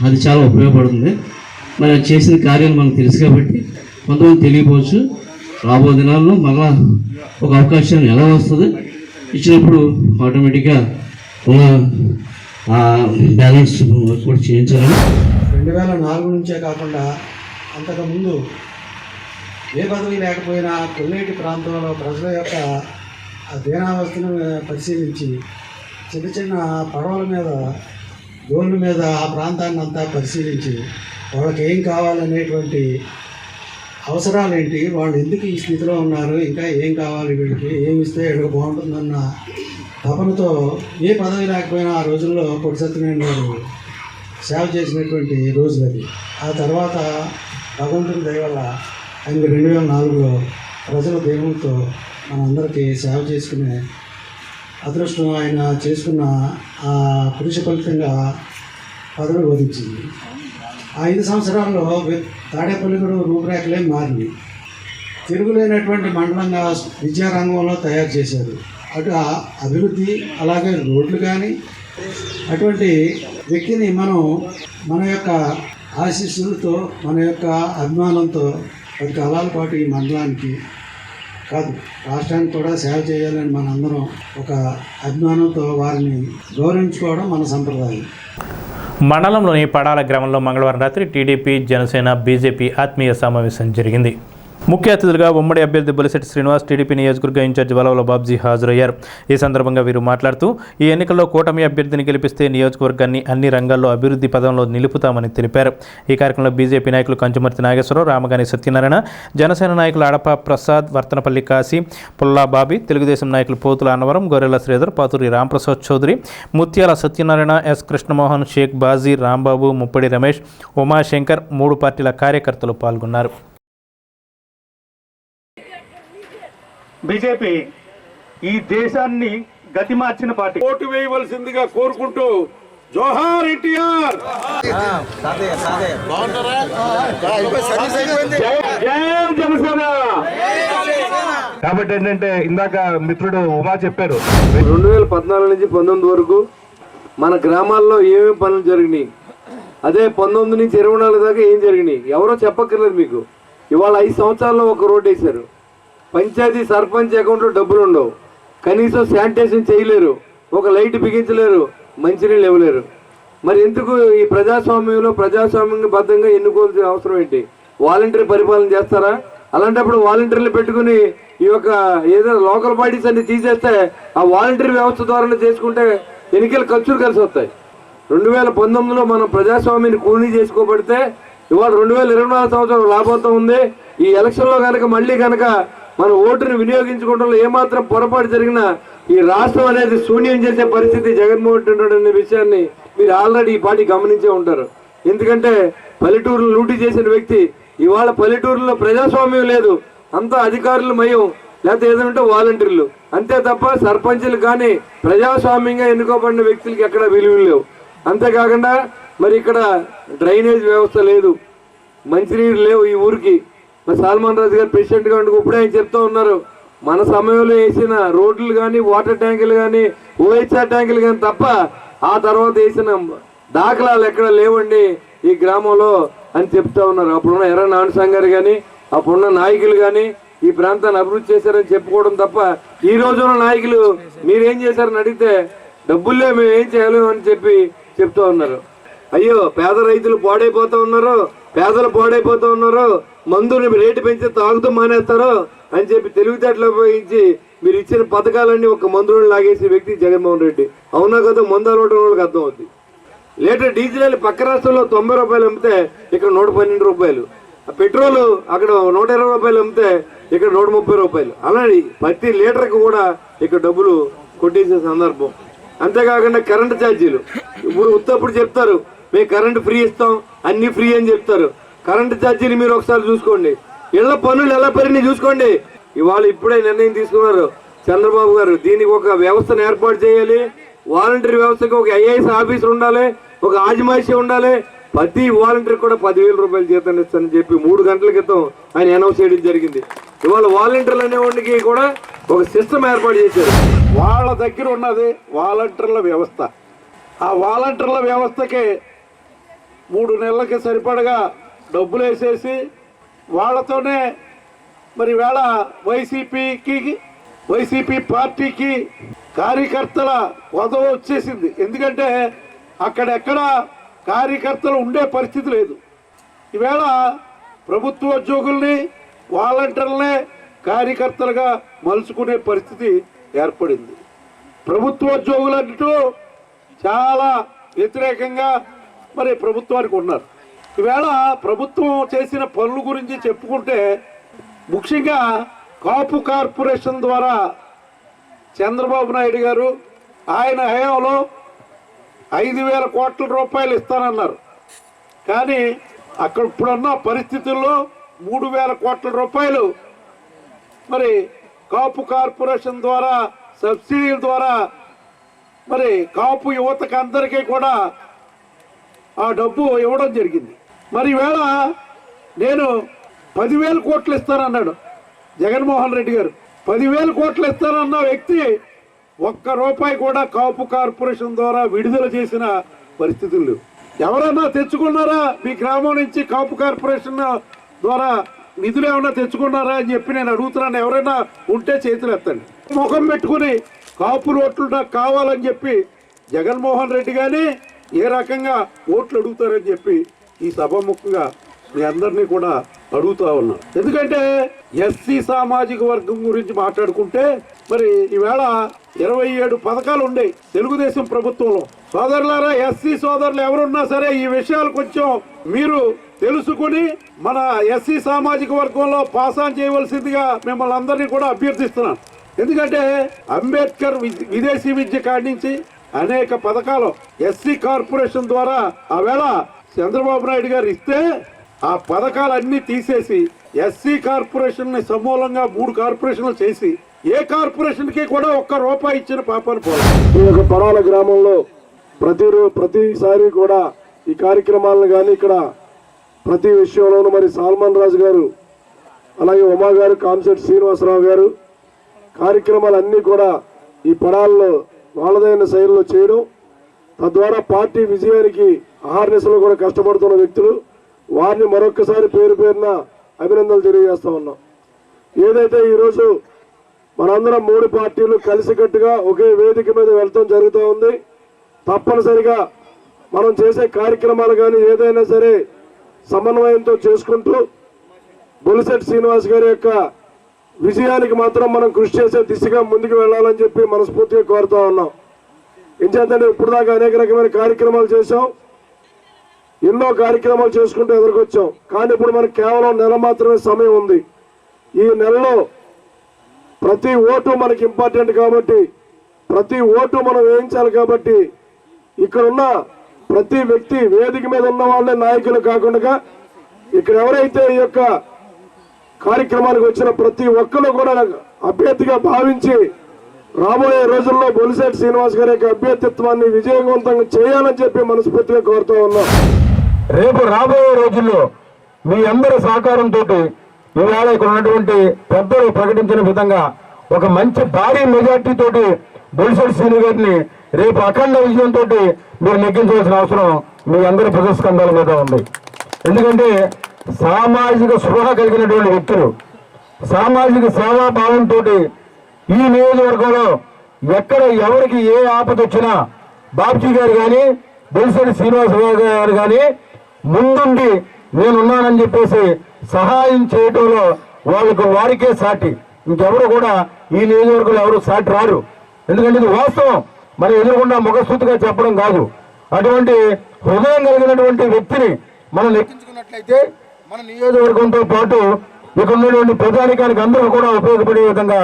అది చాలా ఉపయోగపడుతుంది. మరి అది చేసిన కార్యాలు మనకు తెలుసు కాబట్టి కొంతమంది తెలియపోవచ్చు. రాబో దినాల్లో మళ్ళా ఒక అవకాశం ఎలా వస్తుంది ఇచ్చినప్పుడు ఆటోమేటిక్గా ఉన్న బ్యాలెన్స్ కూడా చేయించాలని 2004 నుంచే కాకుండా అంతకుముందు ఏ పదవి లేకపోయినా కొల్లేటి ప్రాంతంలో ప్రజల యొక్క దీనావస్థను పరిశీలించి చిన్న చిన్న పడవల మీద రోడ్ల మీద ఆ ప్రాంతాన్ని అంతా పరిశీలించి వాళ్ళకి ఏం కావాలనేటువంటి అవసరాలు ఏంటి, వాళ్ళు ఎందుకు ఈ స్థితిలో ఉన్నారు, ఇంకా ఏం కావాలి, వీళ్ళకి ఏమి ఇస్తే వీళ్ళకి బాగుంటుందన్న తపనతో ఏ పదవి లేకపోయినా ఆ రోజుల్లో పొట్టి సత్యనారాయణ గారు సేవ చేసినటువంటి రోజులు అది. ఆ తర్వాత భగవంతుని దయ వల్ల ఆయన 2004లో ప్రజల దేవునితో మనందరికీ సేవ చేసుకునే అదృష్టం ఆయన చేసుకున్న ఆ కృషి ఫలితంగా పదవి వధించింది. ఆ 5 సంవత్సరాల్లో తాడేపల్లి కూడా రూపురేఖలే మారింది. తిరుగులేనటువంటి మండలంగా విద్యారంగంలో తయారు చేశారు. అటు అభివృద్ధి అలాగే రోడ్లు కానీ అటువంటి వ్యక్తిని మనం మన యొక్క ఆశీస్సులతో మన యొక్క అభిమానంతో 10 కాలాల పాటు ఈ మండలానికి కాదు రాష్ట్రానికి కూడా సేవ చేయాలని మనందరం ఒక అభిమానంతో వారిని గౌరవించుకోవడం మన సంప్రదాయం. మండలంలోని పడాల గ్రామంలో మంగళవారం రాత్రి టీడీపీ, జనసేన, బీజేపీ ఆత్మీయ సమావేశం జరిగింది. ముఖ్య అతిథులుగా ఉమ్మడి అభ్యర్థి బొలిశెట్టి శ్రీనివాస్, టీడీపీ నియోజకవర్గ ఇన్ఛార్జి వలవల బాబ్జీ హాజరయ్యారు. ఈ సందర్భంగా వీరు మాట్లాడుతూ ఈ ఎన్నికల్లో కూటమి అభ్యర్థిని గెలిపిస్తే నియోజకవర్గాన్ని అన్ని రంగాల్లో అభివృద్ధి పదంలో నిలుపుతామని తెలిపారు. ఈ కార్యక్రమంలో బీజేపీ నాయకులు కంచుమర్తి నాగేశ్వరరావు, రామగాని సత్యనారాయణ, జనసేన నాయకులు అడప ప్రసాద్, వర్తనపల్లి కాశీ, పుల్లా బాబీ, తెలుగుదేశం నాయకులు పోతుల అన్నవరం, గొర్రెల శ్రీధర్, పాతూరి రాంప్రసాద్ చౌదరి, ముత్యాల సత్యనారాయణ, ఎస్ కృష్ణమోహన్, షేక్ బాజీ, రాంబాబు, ముప్పడి రమేష్, ఉమాశంకర్, 3 పార్టీల కార్యకర్తలు పాల్గొన్నారు. బీజేపీ ఈ దేశాన్ని గతి మార్చిన పార్టీ. ఓటు వేయవలసిందిగా కోరుకుంటూ జోహార్ ఎన్టీఆర్. కాబట్టి ఏంటంటే ఇందాక మిత్రుడు ఉమా చెప్పారు 2014 నుంచి 19 వరకు మన గ్రామాల్లో ఏమేమి పనులు జరిగినాయి, అదే 19 నుంచి 24 దాకా ఏం జరిగినాయి ఎవరో చెప్పక్కర్లేదు మీకు. ఇవాళ 5 సంవత్సరాల్లో ఒక రోడ్డు వేశారు. పంచాయతీ సర్పంచ్ అకౌంట్లో డబ్బులు ఉండవు, కనీసం శానిటేషన్ చేయలేరు, ఒక లైట్ బిగించలేరు, మంచినీళ్ళు ఇవ్వలేరు. మరి ఎందుకు ఈ ప్రజాస్వామ్యంలో ప్రజాస్వామ్యబద్ధంగా ఎన్నుకోవాల్సిన అవసరం ఏంటి? వాలంటరీ పరిపాలన చేస్తారా? అలాంటప్పుడు వాలంటీర్లు పెట్టుకుని ఈ యొక్క ఏదైనా లోకల్ బాడీస్ అన్ని తీసేస్తే ఆ వాలంటరీ వ్యవస్థ ద్వారా చేసుకుంటే ఎన్నికల ఖర్చులు కలిసి వస్తాయి. 2019లో మనం ప్రజాస్వామ్యాన్ని కూలీ చేసుకోబడితే ఇవాళ 2024 సంవత్సరం రాబోతూ ఉంది. ఈ ఎలక్షన్లో కనుక మళ్ళీ కనుక మన ఓటుని వినియోగించుకోవడంలో ఏమాత్రం పొరపాటు జరిగినా ఈ రాష్ట్రం అనేది శూన్యం చేసే పరిస్థితి జగన్మోహన్ రెడ్డి అనే విషయాన్ని మీరు ఆల్రెడీ ఈ పార్టీ గమనించే ఉంటారు. ఎందుకంటే పల్లెటూరులు లూటీ చేసిన వ్యక్తి ఇవాళ పల్లెటూరులో ప్రజాస్వామ్యం లేదు, అంతా అధికారుల మయం, లేకపోతే ఏదంటే వాలంటీర్లు అంతే తప్ప సర్పంచులు కానీ ప్రజాస్వామ్యంగా ఎన్నుకోబడిన వ్యక్తులకి ఎక్కడ విలువలు లేవు. అంతేకాకుండా మరి ఇక్కడ డ్రైనేజ్ వ్యవస్థ లేదు, మంచినీరు లేవు ఈ ఊరికి. మరి సల్మాన్ రాజు గారు ప్రెసిడెంట్గా ఉండి ఇప్పుడే ఆయన చెప్తూ ఉన్నారు మన సమయంలో వేసిన రోడ్లు కానీ వాటర్ ట్యాంకులు కానీ ఓహెచ్ఆర్ ట్యాంకులు కానీ తప్ప ఆ తర్వాత వేసిన దాఖలాలు ఎక్కడ లేవండి ఈ గ్రామంలో అని చెప్తా ఉన్నారు. అప్పుడున్న ఎర్ర నానసాంగ్ గారు కానీ అప్పుడున్న నాయకులు కానీ ఈ ప్రాంతాన్ని అభివృద్ధి చేశారని చెప్పుకోవడం తప్ప ఈ రోజున నాయకులు మీరేం చేశారని అడిగితే డబ్బుల్లే మేము ఏం చేయలేము అని చెప్తూ ఉన్నారు. అయ్యో పేద రైతులు పాడైపోతూ ఉన్నారు, పేదలు పాడైపోతూ ఉన్నారు, మందుని రేటు పెంచి తాగుతూ మానేస్తారు అని చెప్పి తెలివితేటలు ఉపయోగించి మీరు ఇచ్చిన పథకాలన్నీ ఒక మందులను లాగేసే వ్యక్తి జగన్మోహన్ రెడ్డి. అవునా కదా? మందు అలవటం వాళ్ళకి అర్థం అవుతుంది. లీటర్ డీజిల్ పక్క రాష్ట్రంలో 90 రూపాయలు అమ్మితే ఇక్కడ 112 రూపాయలు, పెట్రోల్ అక్కడ 120 రూపాయలు అమ్మితే ఇక్కడ 130 రూపాయలు. అలానే ప్రతి లీటర్కి కూడా ఇక్కడ డబ్బులు కొట్టేసే సందర్భం. అంతేకాకుండా కరెంటు ఛార్జీలు ఇప్పుడు ఉత్తప్పుడు చెప్తారు మేము కరెంటు ఫ్రీ ఇస్తాం, అన్ని ఫ్రీ అని చెప్తారు. కరెంటు ఛార్జీలు మీరు ఒకసారి చూసుకోండి. ఇళ్ల పన్నులు ఎలా పెరిగినాయి చూసుకోండి. ఇవాళ ఇప్పుడే నిర్ణయం తీసుకున్నారు చంద్రబాబు గారు, దీనికి ఒక వ్యవస్థను ఏర్పాటు చేయాలి. వాలంటీర్ వ్యవస్థకి ఒక ఐఏఎస్ ఆఫీసర్ ఉండాలి, ఒక ఆజమాయిషి ఉండాలి. ప్రతి వాలంటీర్ కూడా 10,000 రూపాయలు జీతం ఇస్తానని చెప్పి 3 గంటల క్రితం ఆయన అనౌన్స్ చేయడం జరిగింది. ఇవాళ వాలంటీర్లు అనేవాడికి కూడా ఒక సిస్టమ్ ఏర్పాటు చేశారు. వాళ్ళ దగ్గర ఉన్నది వాలంటీర్ల వ్యవస్థ. ఆ వాలంటీర్ల వ్యవస్థకి 3 నెలలకి సరిపడగా డబ్బులు వేసేసి వాళ్ళతోనే మరి వేళ వైసీపీ పార్టీకి కార్యకర్తల పదవి వచ్చేసింది. ఎందుకంటే అక్కడెక్కడ కార్యకర్తలు ఉండే పరిస్థితి లేదు. ఈవేళ ప్రభుత్వ ఉద్యోగుల్ని వాలంటీర్లనే కార్యకర్తలుగా మలుచుకునే పరిస్థితి ఏర్పడింది. ప్రభుత్వ ఉద్యోగులంటూ చాలా వ్యతిరేకంగా మరి ప్రభుత్వానికి ఉన్నారు. ఈవేళ ప్రభుత్వం చేసిన పనుల గురించి చెప్పుకుంటే ముఖ్యంగా కాపు కార్పొరేషన్ ద్వారా చంద్రబాబు నాయుడు గారు ఆయన హయాంలో 5,000 కోట్ల రూపాయలు ఇస్తానన్నారు. కానీ అక్కడ ఇప్పుడున్న పరిస్థితుల్లో 3,000 కోట్ల రూపాయలు మరి కాపు కార్పొరేషన్ ద్వారా సబ్సిడీల ద్వారా మరి కాపు యువతకు అందరికీ కూడా ఆ డబ్బు ఇవ్వడం జరిగింది. మరి ఈవేళ నేను 10,000 కోట్లు ఇస్తానన్నాడు జగన్మోహన్ రెడ్డి గారు. 10,000 కోట్లు ఇస్తానన్న వ్యక్తి ₹1 కూడా కాపు కార్పొరేషన్ ద్వారా విడుదల చేసిన పరిస్థితులు. ఎవరన్నా తెచ్చుకున్నారా మీ గ్రామం నుంచి కాపు కార్పొరేషన్ ద్వారా నిధులు ఏమన్నా తెచ్చుకున్నారా అని చెప్పి నేను అడుగుతున్నాను. ఎవరైనా ఉంటే చేతులు ఎత్తండి. ముఖం పెట్టుకుని కాపు ఓట్లు నాకు కావాలని చెప్పి జగన్మోహన్ రెడ్డి గాని ఏ రకంగా ఓట్లు అడుగుతారని చెప్పి ఈ సభాముఖంగా మీ అందరినీ కూడా అడుగుతా ఉన్నాం. ఎందుకంటే ఎస్సీ సామాజిక వర్గం గురించి మాట్లాడుకుంటే మరి ఈవేళ 27 పథకాలు ఉన్నాయి తెలుగుదేశం ప్రభుత్వంలో. సోదరులారా, ఎస్సీ సోదరులు ఎవరున్నా సరే ఈ విషయాలు కొంచెం మీరు తెలుసుకుని మన ఎస్సీ సామాజిక వర్గంలో పాస్ ఆన్ చేయవలసిందిగా మిమ్మల్ని అందరినీ కూడా అభ్యర్థిస్తున్నాను. ఎందుకంటే అంబేద్కర్ విదేశీ విద్య కాడి నుంచి అనేక పథకాలు ఎస్సీ కార్పొరేషన్ ద్వారా ఆవేళ చంద్రబాబు నాయుడు గారు ఇస్తే ఆ పథకాలన్నీ తీసేసి ఎస్సీ కార్పొరేషన్ ని సమూలంగా 3 కార్పొరేషన్లు చేసి ఏ కార్పొరేషన్ కి కూడా ₹1 ఇచ్చిన పాపాన్ని పోలేదు. ఈ యొక్క పడాల గ్రామంలో ప్రతిసారి కూడా ఈ కార్యక్రమాలను కానీ ఇక్కడ ప్రతి విషయంలోనూ మరి సాల్మన్ రాజు గారు అలాగే ఉమా గారు కాంశెట్టి శ్రీనివాసరావు గారు కార్యక్రమాలన్నీ కూడా ఈ పడాలలో వాళ్ళదైన శైలిలో చేయడం, తద్వారా పార్టీ విజయానికి అహర్నిశలు కూడా కష్టపడుతున్న వ్యక్తులు, వారిని మరొక్కసారి పేరున అభినందనలు తెలియజేస్తా ఉన్నాం. ఏదైతే ఈరోజు మనందరం 3 పార్టీలు కలిసికట్టుగా ఒకే వేదిక మీద వెళ్తాం జరుగుతూ ఉంది. తప్పనిసరిగా మనం చేసే కార్యక్రమాలు కానీ ఏదైనా సరే సమన్వయంతో చేసుకుంటూ బొలిశెట్టి శ్రీనివాస్ గారి యొక్క విజయానికి మాత్రం మనం కృషి చేసే దిశగా ముందుకు వెళ్ళాలని చెప్పి మనస్ఫూర్తిగా కోరుతా ఉన్నాం. ఎంచేతంటే ఇప్పుడు దాకా అనేక రకమైన కార్యక్రమాలు చేశాం, ఎన్నో కార్యక్రమాలు చేసుకుంటూ ఎదుర్కొచ్చాం. కానీ ఇప్పుడు మనకు కేవలం నెల మాత్రమే సమయం ఉంది. ఈ నెలలో ప్రతి ఓటు మనకి ఇంపార్టెంట్ కాబట్టి, ప్రతి ఓటు మనం వేయించాలి కాబట్టి ఇక్కడున్న ప్రతి వ్యక్తి వేదిక మీద ఉన్న వాళ్ళే నాయకులు కాకుండా ఇక్కడ ఎవరైతే ఈ యొక్క కార్యక్రమానికి వచ్చిన ప్రతి ఒక్కరు కూడా అభ్యర్థిగా భావించి రాబోయే రోజుల్లో బొలిశెట్టి శ్రీనివాస్ గారి యొక్క అభ్యర్థిత్వాన్ని విజయవంతంగా చేయాలని చెప్పి మనస్ఫూర్తిగా కోరుతూ ఉన్నాం. రేపు రాబోయే రోజుల్లో మీ అందరి సహకారంతో ఈవేళ ఇక్కడ ఉన్నటువంటి పెద్దలు ప్రకటించిన విధంగా ఒక మంచి భారీ మెజార్టీ తోటి బొలిశెట్టి శ్రీను గారిని రేపు అఖండ విజయంతో మీరు నెగ్గించవలసిన అవసరం మీ అందరి ప్రజాస్కంధాల మీద ఉంది. ఎందుకంటే సామాజిక స్పృహ కలిగినటువంటి వ్యక్తులు, సామాజిక సేవాభావంతో ఈ నియోజకవర్గంలో ఎక్కడ ఎవరికి ఏ ఆపద వచ్చినా బాబ్జీ గారు కానీ బొలిశెట్టి శ్రీనివాసరావు గారు కానీ ముందుండి నేనున్నానని చెప్పేసి సహాయం చేయడంలో వారికే సాటి, ఇంకెవరు కూడా ఈ నియోజకవర్గంలో ఎవరు సాటి రారు. ఎందుకంటే ఇది వాస్తవం, మనం ఎదురుకుండా ముఖస్థుతిగా చెప్పడం కాదు. అటువంటి హృదయం కలిగినటువంటి వ్యక్తిని మనం లెక్కించుకున్నట్లయితే మన నియోజకవర్గంతో పాటు ఇక్కడ ఉన్నటువంటి ప్రజానికానికి అందరూ కూడా ఉపయోగపడే విధంగా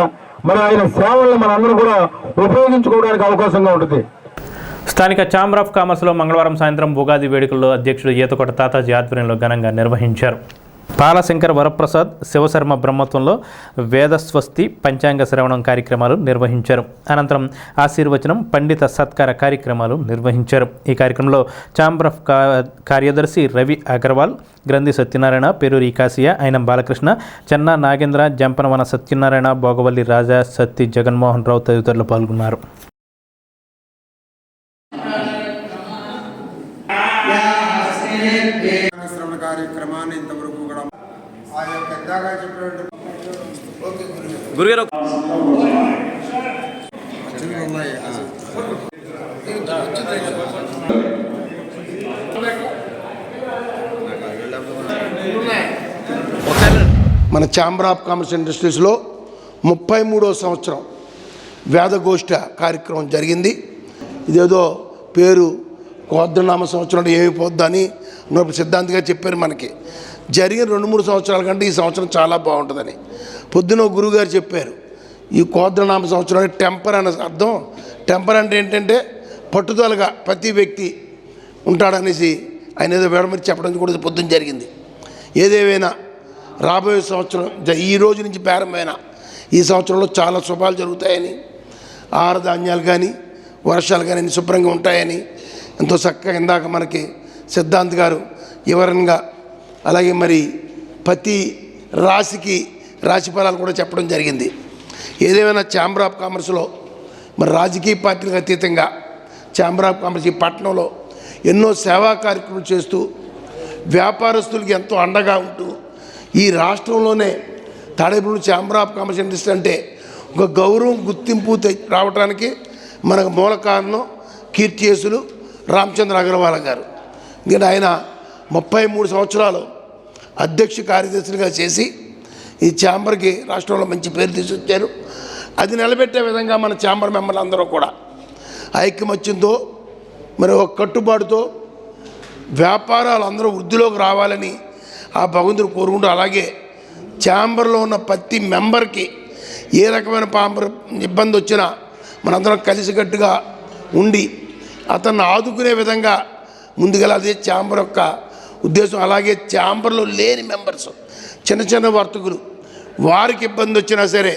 ఆయన సేవలను మన అందరూ కూడా ఉపయోగించుకోవడానికి అవకాశంగా ఉంటుంది. స్థానిక ఛాంబర్ ఆఫ్ కామర్స్లో మంగళవారం సాయంత్రం ఉగాది వేడుకల్లో అధ్యక్షుడు ఈతకోట తాతాజీ ఆధ్వర్యంలో ఘనంగా నిర్వహించారు. పాలశంకర్ వరప్రసాద్ శివశర్మ బ్రహ్మత్వంలో వేదస్వస్తి పంచాంగ శ్రవణం కార్యక్రమాలు నిర్వహించారు. అనంతరం ఆశీర్వచనం పండిత సత్కార కార్యక్రమాలు నిర్వహించారు. ఈ కార్యక్రమంలో ఛాంబర్ ఆఫ్ కార్యదర్శి రవి అగర్వాల్, గ్రంథి సత్యనారాయణ, పేరూరి కాసియా, అయినం బాలకృష్ణ, చెన్నా నాగేంద్ర, జంపనవన సత్యనారాయణ, భోగవల్లి రాజా, సత్తి జగన్మోహన్ రావు తదితరులు పాల్గొన్నారు. కార్యక్రమాన్ని ఇంతవరకు కూడా ఆ యొక్క పెద్దగా చెప్పినట్టు గురుగారు మన ఛాంబర్ ఆఫ్ కామర్స్ ఇండస్ట్రీస్లో 33వ సంవత్సరం వేదగోష్ఠ కార్యక్రమం జరిగింది. ఇదేదో పేరు కోద్రనామ సంవత్సరం ఏమైపోద్దని సిద్ధాంతిగా చెప్పారు. మనకి జరిగిన 2-3 సంవత్సరాల కంటే ఈ సంవత్సరం చాలా బాగుంటుందని పొద్దున గురువుగారు చెప్పారు. ఈ కోద్రనామ సంవత్సరం టెంపర్ అనే అర్థం. టెంపర్ అంటే ఏంటంటే పట్టుదలగా ప్రతి వ్యక్తి ఉంటాడనేసి ఆయన ఏదో వేడమని చెప్పడం కూడా పొద్దున జరిగింది. ఏదేమైనా రాబోయే సంవత్సరం ఈ రోజు నుంచి ప్రారంభమైన ఈ సంవత్సరంలో చాలా శుభాలు జరుగుతాయని, ఆహార ధాన్యాలు కానీ వర్షాలు కానీ శుభ్రంగా ఉంటాయని ఎంతో చక్కగా ఇందాక మనకి సిద్ధాంత్ గారు వివరంగా, అలాగే మరి ప్రతి రాశికి రాశి ఫలాలు కూడా చెప్పడం జరిగింది. ఏదేమైనా ఛాంబర్ ఆఫ్ కామర్స్లో మరి రాజకీయ పార్టీలకు అతీతంగా ఛాంబర్ ఆఫ్ కామర్స్ ఈ పట్టణంలో ఎన్నో సేవా కార్యక్రమాలు చేస్తూ వ్యాపారస్తులకి ఎంతో అండగా ఉంటూ ఈ రాష్ట్రంలోనే Tadepalli chamber of commerce industry అంటే ఒక గౌరవం గుర్తింపు రావడానికి మనకు మూల కారణం కీర్తియేసులు రామచంద్ర అగర్వాల్ గారు. ఎందుకంటే ఆయన 33 సంవత్సరాలు అధ్యక్ష కార్యదర్శిగా చేసి ఈ ఛాంబర్కి రాష్ట్రంలో మంచి పేరు తీసుకొచ్చారు. అది నిలబెట్టే విధంగా మన ఛాంబర్ మెంబర్లు అందరూ కూడా ఐకమత్యంతో మరి ఒక కట్టుబాటుతో వ్యాపారాలు అందరూ వృద్ధిలోకి రావాలని ఆ భగవంతుడు కోరుకుంటూ, అలాగే ఛాంబర్లో ఉన్న ప్రతి మెంబర్కి ఏ రకమైన ఇబ్బంది వచ్చినా మనందరం కలిసికట్టుగా ఉండి అతన్ని ఆదుకునే విధంగా ముందుకెళ్ళాలి ఛాంబర్ యొక్క ఉద్దేశం. అలాగే ఛాంబర్లో లేని మెంబర్స్ చిన్న చిన్న వర్తకులు వారికి ఇబ్బంది వచ్చినా సరే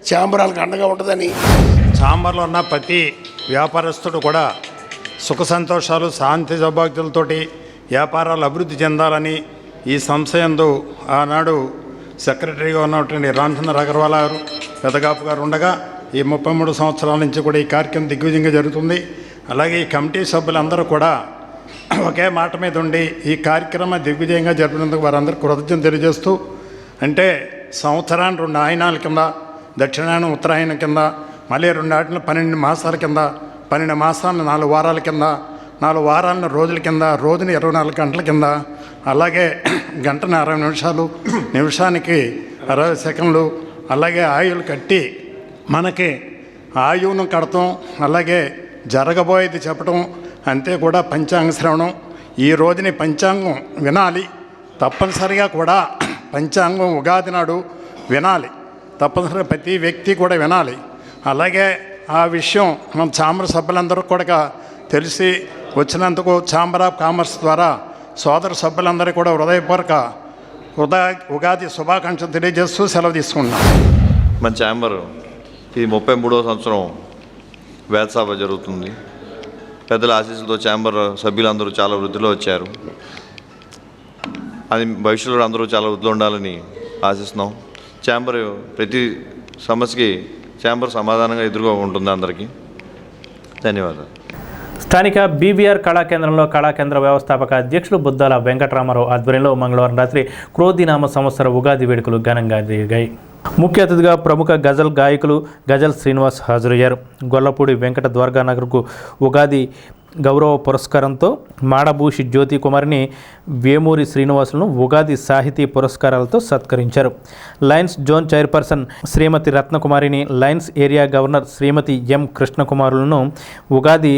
ఛాంబర్ వాళ్ళకి అండగా ఉంటుందని. ఛాంబర్లో ఉన్న ప్రతి వ్యాపారస్తుడు కూడా సుఖ సంతోషాలు శాంతి సౌభాగ్యాలతోటి వ్యాపారాలు అభివృద్ధి చెందాలని ఈ సంస్థయందు ఆనాడు సెక్రటరీగా ఉన్నటువంటి రామచంద్ర అగర్వాల్ గారు, పెదగాపు గారు ఉండగా ఈ 33 సంవత్సరాల నుంచి కూడా ఈ కార్యక్రమం దిగ్విజయంగా జరుగుతుంది. అలాగే ఈ కమిటీ సభ్యులందరూ కూడా ఒకే మాట మీద ఉండి ఈ కార్యక్రమం దిగ్విజయంగా జరిపినందుకు వారందరూ కృతజ్ఞతలు తెలియజేస్తూ, అంటే సంవత్సరాన్ని 2 ఆయనాల కింద, దక్షిణాయనం ఉత్తరాయణం కింద, మళ్ళీ 2 ఆటలు 12 మాసాల కింద, 12 మాసాలను 4 వారాల కింద, 4 వారాలను రోజుల కింద, రోజుని 24 గంటల కింద, అలాగే గంటని 60 నిమిషాలు, నిమిషానికి 60 సెకండ్లు, అలాగే ఆయువులు కట్టి మనకి ఆయువును కడతాం, అలాగే జరగబోయేది చెప్పడం, అంతే కూడా పంచాంగ శ్రవణం. ఈ రోజుని పంచాంగం వినాలి, తప్పనిసరిగా కూడా పంచాంగం ఉగాది నాడు వినాలి, తప్పనిసరిగా ప్రతి వ్యక్తి కూడా వినాలి. అలాగే ఆ విషయం మన ఛాంబర్ సభ్యులందరూ కూడా తెలిసి వచ్చినందుకు ఛాంబర్ ఆఫ్ కామర్స్ ద్వారా సోదర సభ్యులందరూ కూడా హృదయపూర్వక ఉగాది శుభాకాంక్షలు తెలియజేస్తూ సెలవు తీసుకున్నాం. మన ఛాంబర్ ఇది 33వ సంవత్సరం వేదసభ జరుగుతుంది. పెద్దల ఆశీస్సులతో ఛాంబర్ సభ్యులందరూ చాలా వృద్ధిలో వచ్చారు. అది భవిష్యత్తులో అందరూ చాలా వృద్ధిలో ఉండాలని ఆశిస్తున్నాం. ఛాంబర్ ప్రతి సమస్యకి ఛాంబర్ సమాధానంగా ఎదురుగా ఉంటుంది అందరికీ. ధన్యవాదాలు. స్థానిక బీబీఆర్ కళాకేంద్రంలో కళాకేంద్ర వ్యవస్థాపక అధ్యక్షులు బుద్దాల వెంకటరామారావు ఆధ్వర్యంలో మంగళవారం రాత్రి క్రోధినామ సంవత్సర ఉగాది వేడుకలు ఘనంగా జరిగాయి. ముఖ్య అతిథిగా ప్రముఖ గజల్ గాయకులు గజల్ శ్రీనివాస్ హాజరయ్యారు. గొల్లపూడి వెంకట ద్వారకానగర్కు ఉగాది గౌరవ పురస్కారంతో మాడభూషి జ్యోతి కుమార్ని వేమూరి శ్రీనివాసులను ఉగాది సాహితీ పురస్కారాలతో సత్కరించారు. లయన్స్ జోన్ చైర్పర్సన్ శ్రీమతి రత్నకుమారిని, లయన్స్ ఏరియా గవర్నర్ శ్రీమతి ఎం కృష్ణకుమారులను ఉగాది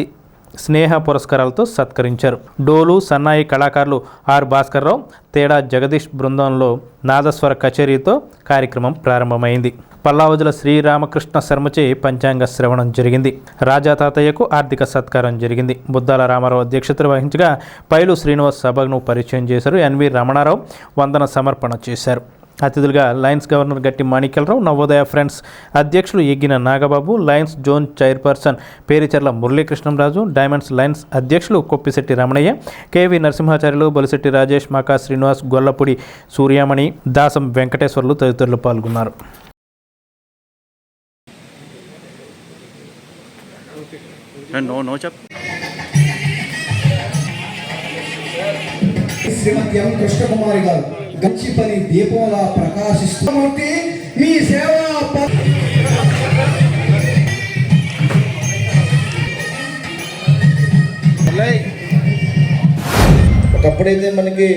స్నేహ పురస్కారాలతో సత్కరించారు. డోలు సన్నాయి కళాకారులు ఆర్ భాస్కర్రావు, తేడా జగదీష్ బృందంలో నాదస్వర కచేరీతో కార్యక్రమం ప్రారంభమైంది. పల్లావజుల శ్రీరామకృష్ణ శర్మచే పంచాంగ శ్రవణం జరిగింది. రాజా తాతయ్యకు ఆర్థిక సత్కారం జరిగింది. బుద్దాల రామారావు అధ్యక్షత వహించగా పైలు శ్రీనివాస్ సభను పరిచయం చేశారు. ఎన్వి రమణారావు వందన సమర్పణ చేశారు. అతిథులుగా లయన్స్ గవర్నర్ గట్టి మాణిక్యలరావు, నవోదయ ఫ్రెండ్స్ అధ్యక్షులు Eggina Nagababu, lions zone chairperson Pericherla Muralikrishnamraju, diamonds lions అధ్యక్షులు కొప్పిశెట్టి రమణయ్య, కేవి నరసింహాచార్యులు, బొలిశెట్టి రాజేష్, మాకా శ్రీనివాస్, గొల్లపూడి సూర్యమణి, దాసం వెంకటేశ్వర్లు తదితరులు పాల్గొన్నారు. శ్రీమతి ఎం కృష్ణకుమారి గారు గచ్చి పని దీపంలా ప్రకాశిస్తుంది. మీ సేవ ఒకప్పుడైతే మనకి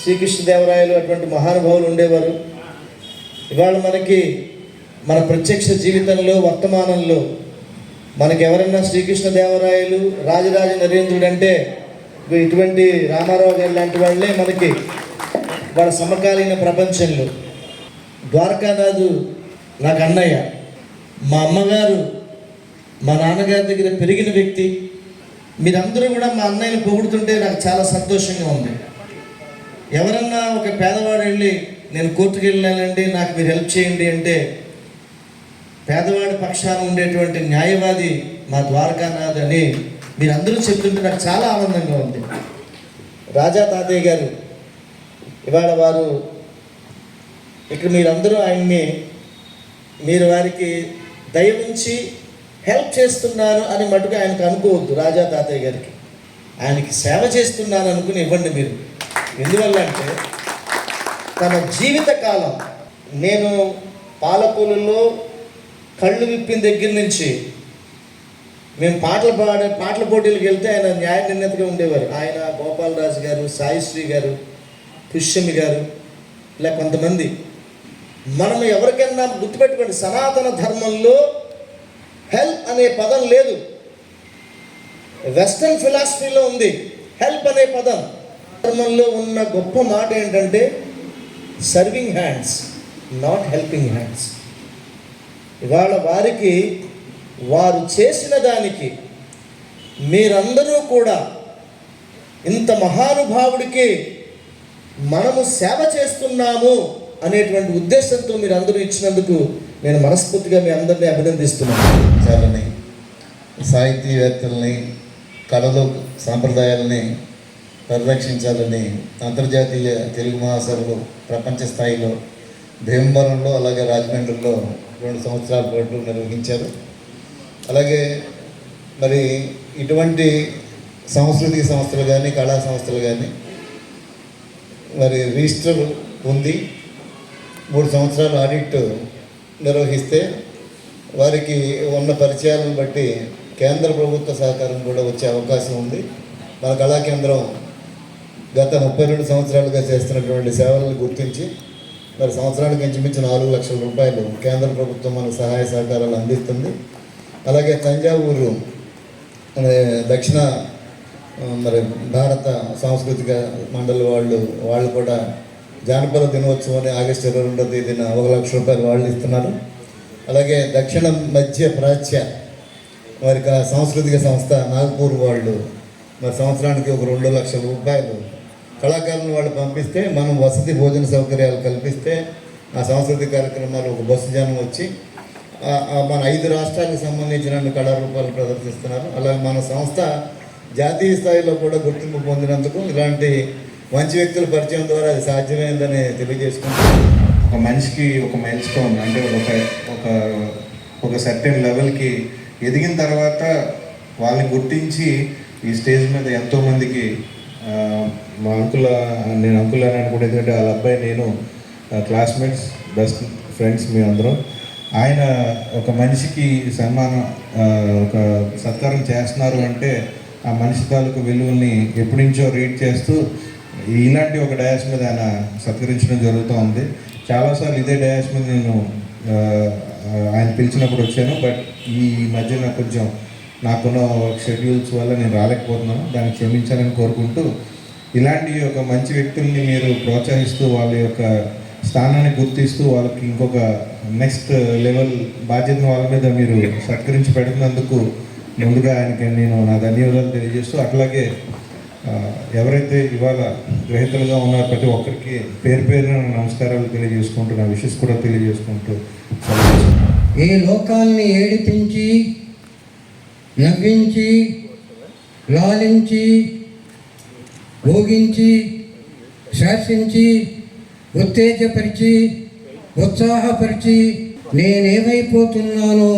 శ్రీకృష్ణదేవరాయలు అటువంటి మహానుభావులు ఉండేవారు. ఇవాళ మనకి మన ప్రత్యక్ష జీవితంలో వర్తమానంలో మనకి ఎవరన్నా శ్రీకృష్ణదేవరాయలు, రాజరాజ నరేంద్రుడు అంటే ఇటువంటి రామారావు గారు లాంటి వాళ్ళే మనకి వాళ్ళ సమకాలీన ప్రపంచంలో. ద్వారకానాథు నాకు అన్నయ్య, మా అమ్మగారు మా నాన్నగారి దగ్గర పెరిగిన వ్యక్తి. మీరందరూ కూడా మా అన్నయ్యని పొగుడుతుంటే నాకు చాలా సంతోషంగా ఉంది. ఎవరన్నా ఒక పేదవాడు వెళ్ళి నేను కోర్టుకు వెళ్ళానండి, నాకు మీరు హెల్ప్ చేయండి అంటే పేదవాడి పక్షాన ఉండేటువంటి న్యాయవాది మా ద్వారకానాథ్ అని మీరందరూ చెప్తుంటే నాకు చాలా ఆనందంగా ఉంది. రాజా తాతయ్య గారు ఇవాళ వారు ఇక్కడ మీరందరూ ఆయన్ని మీరు వారికి దయ ఉంచి హెల్ప్ చేస్తున్నాను అని మటుకు ఆయనకు అనుకోవద్దు. రాజా తాతయ్య గారికి ఆయనకి సేవ చేస్తున్నాను అనుకుని ఇవ్వండి మీరు. ఎందువల్ల అంటే తన జీవితకాలం నేను పాలకొల్లులో కళ్ళు విప్పిన దగ్గర నుంచి మేము పాటల పోటీలకు వెళ్తే ఆయన న్యాయ నిర్ణేతగా ఉండేవారు. ఆయన, గోపాలరాజు గారు, సాయిశ్రీ గారు, పుష్యమి గారు, ఇలా కొంతమంది. మనం ఎవరికైనా గుర్తుపెట్టుకోండి, సనాతన ధర్మంలో హెల్ప్ అనే పదం లేదు. వెస్ట్రన్ ఫిలాసఫీలో ఉంది హెల్ప్ అనే పదం. ధర్మంలో ఉన్న గొప్ప మాట ఏంటంటే serving hands, not helping hands. ఇవాళ వారికి వారు చేసిన దానికి మీరందరూ కూడా ఇంత మహానుభావుడికి మనము సేవ చేస్తున్నాము అనేటువంటి ఉద్దేశంతో మీరు అందరూ ఇచ్చినందుకు నేను మనస్ఫూర్తిగా మీ అందరినీ అభినందిస్తున్నాను. చాలని సాహితీవేత్తల్ని, కళలు, సాంప్రదాయాలని పరిరక్షించాలని అంతర్జాతీయ తెలుగు మహాసభలు ప్రపంచ స్థాయిలో భీమవరంలో అలాగే రాజమండ్రిలో 2 సంవత్సరాల పాటు నిర్వహించారు. అలాగే మరి ఇటువంటి సాంస్కృతిక సంస్థలు కానీ, కళా సంస్థలు కానీ మరి రిజిస్టర్ ఉంది. 3 సంవత్సరాలు ఆడిట్ నిర్వహిస్తే వారికి ఉన్న పరిచయాలను బట్టి కేంద్ర ప్రభుత్వ సహకారం కూడా వచ్చే అవకాశం ఉంది. మన కళాకేంద్రం గత 32 సంవత్సరాలుగా చేస్తున్నటువంటి సేవలను గుర్తించి మరి సంవత్సరానికి ఇంచుమించు 4 లక్షల రూపాయలు కేంద్ర ప్రభుత్వం మనకు సహాయ సహకారాలు అందిస్తుంది. అలాగే తంజావూరు దక్షిణ మరి భారత సాంస్కృతిక మండలి వాళ్ళు కూడా జానపద దినోత్సవాన్ని ఆగస్టు 22వ తేదీన 1 లక్ష రూపాయలు వాళ్ళు ఇస్తున్నారు. అలాగే దక్షిణ మధ్య ప్రాచ్య మరి సాంస్కృతిక సంస్థ నాగపూర్ వాళ్ళు మరి సంవత్సరానికి ఒక 2 లక్షల రూపాయలు కళాకారులను వాళ్ళు పంపిస్తే మనం వసతి భోజన సౌకర్యాలు కల్పిస్తే ఆ సాంస్కృతిక కార్యక్రమాలు ఒక బస్సు జనం వచ్చి మన 5 రాష్ట్రాలకు సంబంధించిన కళారూపాలు ప్రదర్శిస్తున్నారు. అలాగే మన సంస్థ జాతీయ స్థాయిలో కూడా గుర్తింపు పొందినందుకు ఇలాంటి మంచి వ్యక్తుల పరిచయం ద్వారా అది సాధ్యమైందని తెలియజేసుకుంటున్నాను. ఒక మనిషికి ఒక మైల్ స్టోన్ అంటే ఒక ఒక సర్టెన్ లెవెల్కి ఎదిగిన తర్వాత వాళ్ళని గుర్తించి ఈ స్టేజ్ మీద ఎంతోమందికి మా అంకుల్, నేను అంకుల్ అని అనుకుంటే ఎందుకంటే వాళ్ళ అబ్బాయి నేను క్లాస్మేట్స్, బెస్ట్ ఫ్రెండ్స్ మీ అందరం. ఆయన ఒక మనిషికి సన్మానం, ఒక సత్కారం చేస్తున్నారు అంటే ఆ మనిషి తాలూకు విలువల్ని ఎప్పటి నుంచో రీడ్ చేస్తూ ఇలాంటి ఒక డయాస్ మీద ఆయన సత్కరించడం జరుగుతూ ఉంది. చాలాసార్లు ఇదే డయాస్ మీద నేను ఆయన పిలిచినప్పుడు వచ్చాను. బట్ ఈ మధ్య నాకు కొంచెం నాకున్న షెడ్యూల్స్ వల్ల నేను రాలేకపోతున్నాను, దాన్ని క్షమించాలని కోరుకుంటూ, ఇలాంటి ఒక మంచి వ్యక్తుల్ని మీరు ప్రోత్సహిస్తూ వాళ్ళ యొక్క స్థానాన్ని గుర్తిస్తూ వాళ్ళకి ఇంకొక నెక్స్ట్ లెవెల్ బాధ్యతను వాళ్ళ మీద మీరు సత్కరించి పెడుతున్నందుకు ముందుగా ఆయనకి నేను నా ధన్యవాదాలు తెలియజేస్తూ, అట్లాగే ఎవరైతే ఇవాళ గ్రహీతలుగా ఉన్నారో ప్రతి ఒక్కరికి పేరు పేరున నమస్కారాలు తెలియజేసుకుంటూ, నా విషెస్ కూడా తెలియజేసుకుంటూ, ఈ లోకాన్ని ఏడిపించి, నవ్వించి, లాలించి, ఊగించి, శాసించి, ఉత్తేజపరిచి, ఉత్సాహపరిచి నేనేమైపోతున్నానో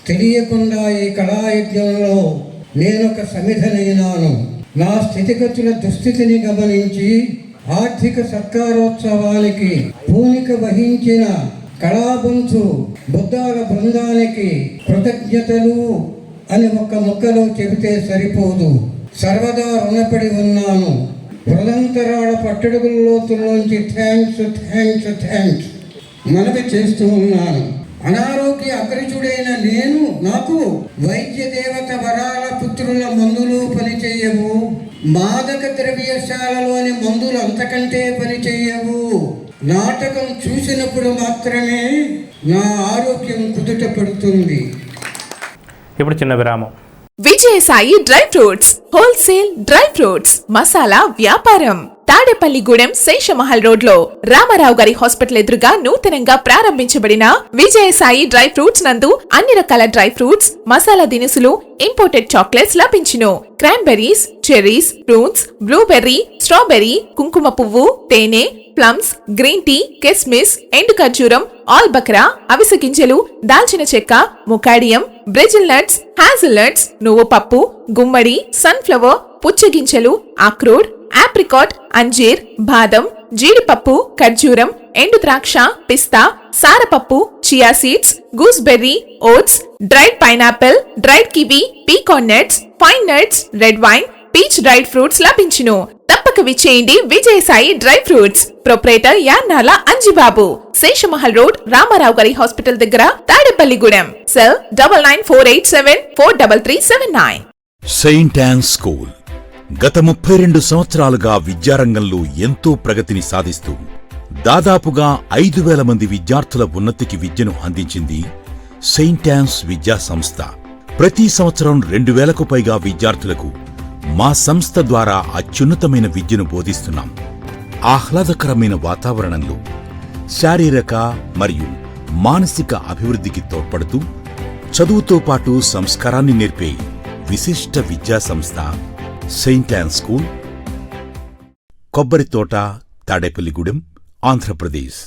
తెలియకుండా ఈ కళాయజ్ఞంలో నేనొక సమిధనైనాను. నా స్థితిగతుల దుస్థితిని గమనించి ఆర్థిక సత్కారోత్సవానికి పూనిక వహించిన కళాబంధు బుద్ధాల బృందానికి కృతజ్ఞతలు అని ఒక్క ముక్కలో చెబితే సరిపోదు. సర్వదా రుణపడి ఉన్నాను. హృదంతరాల పట్టడుగుల్లోతుల్లోంచి థ్యాంక్స్ థ్యాంక్స్ థ్యాంక్స్ మనవి చేస్తూ ఉన్నాను. అనారోగ్య అగ్రజుడైన నేను నాకు వైద్య దేవత వరాల పుత్రుల మందులు పనిచేయవు, మాదక ద్రవ్యశాలలోని మందులు అంతకంటే పనిచేయవు. నాటకం చూసినప్పుడు మాత్రమే నా ఆరోగ్యం కుదుట పడుతుంది. ఇప్పుడు చిన్న విరామం. Vijayasai dry fruits wholesale dry fruits masala వ్యాపారం తాడేపల్లిగూడెం శేషమహల్ రోడ్ లో రామారావు గారి హాస్పిటల్ ఎదురుగా నూతనంగా ప్రారంభించబడిన విజయసాయి డ్రై ఫ్రూట్స్ నందు అన్ని రకాల డ్రై ఫ్రూట్స్, మసాలా దినుసులు, ఇంపోర్టెడ్ చాక్లెట్స్ లభించును. Cranberries, cherries, fruits, blueberry, strawberry, కుంకుమ పువ్వు, తేనె, ప్లమ్స్, గ్రీన్ టీ, కిస్మిస్, ఎండు ఖర్జూరం, ఆల్ బక్రా, అవిసె గింజలు, దాల్చిన చెక్క, ముకాడియం, బ్రెజిల్ నట్స్, హ్యాజిల్ నట్స్, నువ్వు పప్పు, గుమ్మడి, సన్ఫ్లవర్, పుచ్చగింజలు, అక్రోడ్, ఆప్రికాట్, అంజీర్, బాదం, జీడిపప్పు, ఖర్జూరం, ఎండు ద్రాక్ష, పిస్తా, సారపప్పు, chia seeds, gooseberry, oats, dried pineapple, dried kiwi, pecan nuts, fine nuts, red wine, peach dried fruits లభించును. తప్పక విచ్చేయండి Vijayasai dry fruits. Proprietor Yannala Anjibabu, Seshamahal road, Ramarao గారి హాస్పిటల్ దగ్గర, Tadepalligudem. Cell 9948743379. Saint Ann school గత 32 సంవత్సరాలుగా విద్యారంగంలో ఎంతో ప్రగతిని సాధిస్తూ దాదాపుగా 5,000 మంది విద్యార్థుల ఉన్నతికి విద్యను అందించింది సెయింట్ యాన్స్ విద్యా సంస్థ. ప్రతి సంవత్సరం 2,000కు పైగా విద్యార్థులకు మా సంస్థ ద్వారా అత్యున్నతమైన విద్యను బోధిస్తున్నాం. ఆహ్లాదకరమైన వాతావరణంలో శారీరక మరియు మానసిక అభివృద్ధికి తోడ్పడుతూ చదువుతో పాటు సంస్కారాన్ని నేర్పే విశిష్ట విద్యా సంస్థ సెయింట్ యాన్ స్కూల్, కొబ్బరితోట, Tadepalligudem, Andhra Pradesh.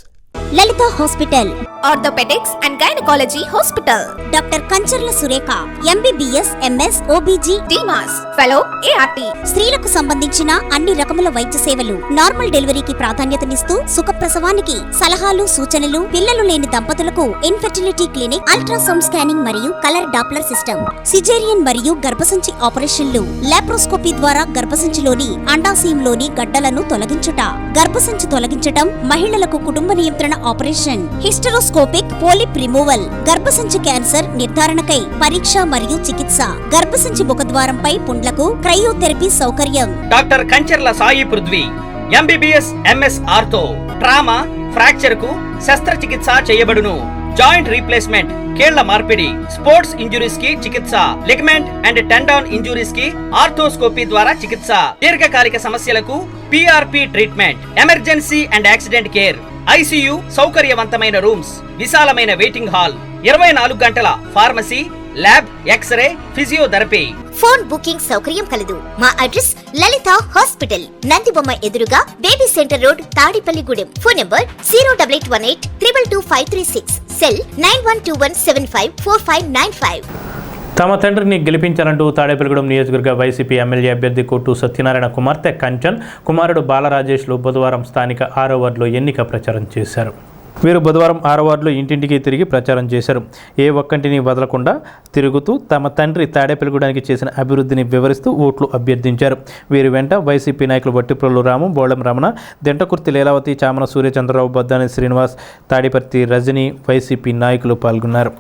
Lalitha hospital, orthopaedics and gynaecology hospital, doctor Kancharla Surekha, MBBS, MS, OBG, DMAS, fellow, ART. స్త్రీలకు సంబంధించిన అన్ని రకముల వైద్య సేవలు, నార్మల్ డెలివరీకి ప్రాధాన్యతనిస్తూ సుఖప్రసవానికి సలహాలు, సూచనలు, పిల్లలు లేని దంపతులకు ఇన్ఫెర్టిలిటీ క్లినిక్, అల్ట్రాసౌండ్ స్కానింగ్ మరియు కలర్ డాప్లర్ సిస్టమ్, సిజేరియన్ మరియు గర్భసంచి ఆపరేషన్లు, లాప్రోస్కోపీ ద్వారా గర్భసంచిలోని అండాశయంలోని గడ్డలను తొలగించుట, గర్భసంచి తొలగించటం, మహిళలకు కుటుంబ నియంత్రణ ఆపరేషన్, హిస్టరోస్కోపిక్ పోలిప్ రిమూవల్, గర్భసంచి క్యాన్సర్ నిర్ధారణకై పరీక్ష మరియు చికిత్స, గర్భసంచి ముఖద్వారంపై పుండ్లకు క్రయోథెరపీ సౌకర్యం. Doctor Kancharla Sai Prithvi, MBBS, MS ortho, trauma, fracture కు శస్త్రచికిత్స చేయబడును. జాయింట్ రీప్లేస్మెంట్, కీళ్ల మార్పిడి, స్పోర్ట్స్ ఇంజురీస్ కి చికిత్స, లిగమెంట్ అండ్ టెండాన్ ఇంజురీస్ కి ఆర్థోస్కోపీ ద్వారా చికిత్స, దీర్ఘకాలిక సమస్యలకు PRP treatment, emergency and accident care, ICU, సౌకర్యవంతమైన రూమ్స్, విశాలమైన వెయిటింగ్ హాల్, 24 గంటల pharmacy, lab, x-ray, physiotherapy. Phone booking సౌకర్యం కలదు. మా అడ్రస్ లలిత హాస్పిటల్, నందిబొమ్మ ఎదురుగా, baby centre road, Tadepalligudem. Phone number 08818 222 536. Cell 9121754595. తమ తండ్రిని గెలిపించాలంటూ తాడేపల్లిగూడెం నియోజకవర్గ వైసీపీ ఎమ్మెల్యే అభ్యర్థి కొట్టు సత్యనారాయణ కుమార్తె కంచన్, కుమారుడు బాలరాజేష్లు బుధవారం స్థానిక 6వ వార్డులో ఎన్నిక ప్రచారం చేశారు. వీరు బుధవారం 6వ వార్డులో ఇంటింటికి తిరిగి ప్రచారం చేశారు. ఏ ఒక్కంటిని వదలకుండా తిరుగుతూ తమ తండ్రి తాడేపల్లిగూడానికి చేసిన అభివృద్ధిని వివరిస్తూ ఓట్లు అభ్యర్థించారు. వీరి వెంట వైసీపీ నాయకులు వట్టిప్రోలు రాము, బోళం రమణ, దెంటకుర్తి లీలావతి, చామన సూర్యచంద్రరావు, బొద్దాని శ్రీనివాస్, తాడిపర్తి రజని వైసీపీ నాయకులు పాల్గొన్నారు.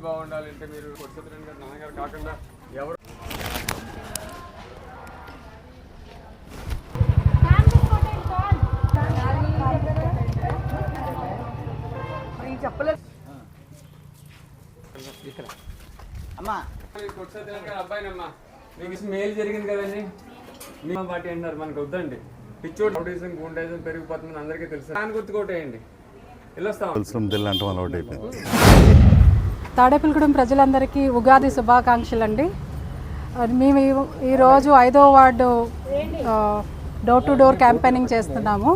బాగుండాలంటే మీరు కొట్టుసత్యనారాయణ గారు నాన్నగారు కాకుండా ఎవరు చెప్పలేదు. అమ్మా కొట్టుసత్యనారాయణ గారు అబ్బాయినమ్మా, మీకు మేలు జరిగింది కదండి. మీ పార్టీ అంటున్నారు, మనకు వద్దండి. పిచ్చోడు రౌడీజం, గూండాయిజం పెరిగిపోతుందని అందరికీ తెలుసు. దాని గుర్తుకోటేయండి. తాడేపల్లిగూడెం ప్రజలందరికీ ఉగాది శుభాకాంక్షలు అండి. మేము ఈరోజు 5వ ward door to door campaigning చేస్తున్నాము.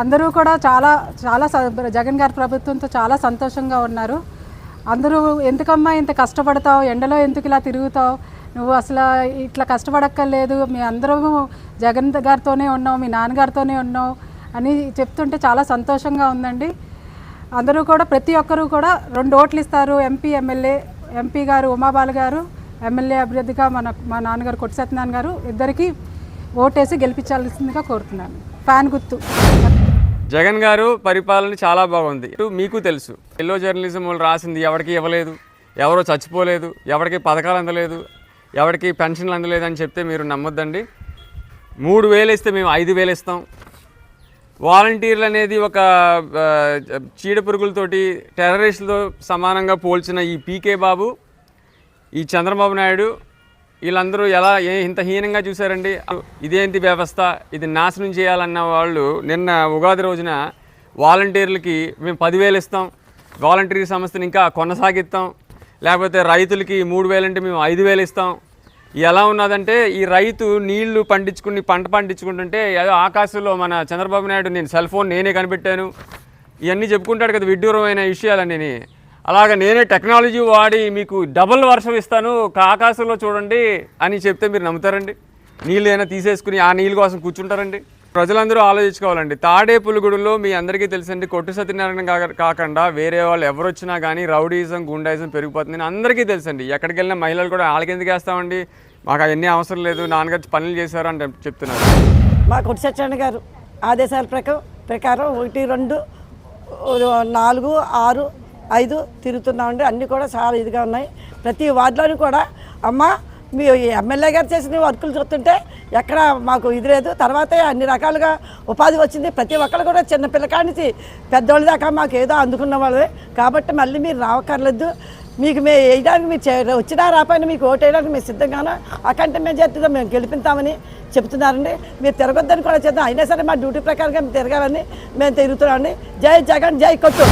అందరూ కూడా చాలా జగన్ గారి ప్రభుత్వంతో చాలా సంతోషంగా ఉన్నారు. అందరూ ఎందుకమ్మా ఇంత కష్టపడతావు, ఎండలో ఎందుకు ఇలా తిరుగుతావు, నువ్వు అసలు ఇట్లా కష్టపడక్కర్లేదు, మీ అందరూ జగన్ గారితోనే ఉన్నావు, మీ నాన్నగారితోనే ఉన్నావు అని చెప్తుంటే చాలా సంతోషంగా ఉందండి. అందరూ కూడా ప్రతి ఒక్కరూ కూడా 2 ఓట్లు ఇస్తారు. ఎమ్మెల్యే ఎంపీ గారు ఉమాబాల గారు, ఎమ్మెల్యే అభ్యర్థిగా మా నాన్నగారు కొట్టు సత్యనారాయణ గారు, ఇద్దరికి ఓటేసి గెలిపించాల్సిందిగా కోరుతున్నాను. ఫ్యాన్ గుర్తు. జగన్ గారు పరిపాలన చాలా బాగుంది. మీకు తెలుసు, ఎల్లో జర్నలిజం వాళ్ళు రాసింది ఎవరికి ఇవ్వలేదు, ఎవరో చచ్చిపోలేదు, ఎవరికి పథకాలు అందలేదు, ఎవరికి పెన్షన్లు అందలేదు అని చెప్తే మీరు నమ్మొద్దండి. 3000 ఇస్తే మేము 5000 ఇస్తాం. వాలంటీర్లు అనేది ఒక చీడ పురుగులతోటి టెర్రరిస్టులతో సమానంగా పోల్చిన ఈ పీకే బాబు, ఈ చంద్రబాబు నాయుడు, వీళ్ళందరూ ఎలా ఇంత హీనంగా చూశారండి. ఇదేంటి వ్యవస్థ, ఇది నాశనం చేయాలన్న వాళ్ళు నిన్న ఉగాది రోజున వాలంటీర్లకి మేము 10,000 ఇస్తాం, వాలంటీర్ సంస్థని ఇంకా కొనసాగిస్తాం, లేకపోతే రైతులకి 3,000 అంటే మేము 5,000 ఇస్తాం. ఎలా ఉన్నదంటే ఈ రైతు నీళ్లు పండించుకుని పంట పండించుకుంటుంటే ఏదో ఆకాశంలో మన చంద్రబాబు నాయుడు నేను సెల్ ఫోన్ నేనే కనిపెట్టాను ఇవన్నీ చెప్పుకుంటాడు కదా, విడ్డూరమైన విషయాలన్నీ. అలాగా నేనే టెక్నాలజీ వాడి మీకు డబుల్ వర్షం ఇస్తాను ఆకాశంలో చూడండి అని చెప్తే మీరు నమ్ముతారండి? నీళ్ళు అయినా తీసేసుకుని ఆ నీళ్ళ కోసం కూర్చుంటారండి? ప్రజలందరూ ఆలోచించుకోవాలండి. తాడేపల్లిగూడెంలో మీ అందరికీ తెలుసండి, కొట్టు సత్యనారాయణ కాకుండా వేరే వాళ్ళు ఎవరు వచ్చినా కానీ రౌడీజం, గుండాయిజం పెరిగిపోతుందని అందరికీ తెలుసండి. ఎక్కడికి వెళ్ళినా మహిళలు కూడా వాళ్ళకి ఎందుకు వేస్తామండి, మాకు అవన్నీ అవసరం లేదు, నాన్నగారు పనులు చేశారు అని చెప్తున్నారు. మా కొట్టు సత్యనారాయణ గారు ఆదేశాల ప్రకారం 1, 2, 4, 6, 5 తిరుగుతున్నామండి. అన్నీ కూడా చాలా ఇదిగా ఉన్నాయి. ప్రతి వార్డులోని కూడా అమ్మ మీ ఎమ్మెల్యే గారు చేసిన వర్కులు చూస్తుంటే ఎక్కడ మాకు ఇది లేదు. తర్వాతే అన్ని రకాలుగా ఉపాధి వచ్చింది. ప్రతి ఒక్కరు కూడా చిన్న పిల్లకాడి నుంచి పెద్దోళ్ళ దాకా మాకు ఏదో అందుకున్న వాళ్ళే. కాబట్టి మళ్ళీ మీరు రావక్కర్లేదు. మీకు మేము వేయడానికి మీరు వచ్చినా రాపైనా మీకు ఓటు వేయడానికి మేము సిద్ధంగానో అకంటే మేము చేస్తుందాం, మేము గెలిపిస్తామని చెప్తున్నారండి. మీరు తిరగొద్దని కూడా చేద్దాం, అయినా సరే మా డ్యూటీ ప్రకారంగా మేము తిరగాలని మేము తిరుగుతున్నామండి. జై జగన్, జై కొట్టు.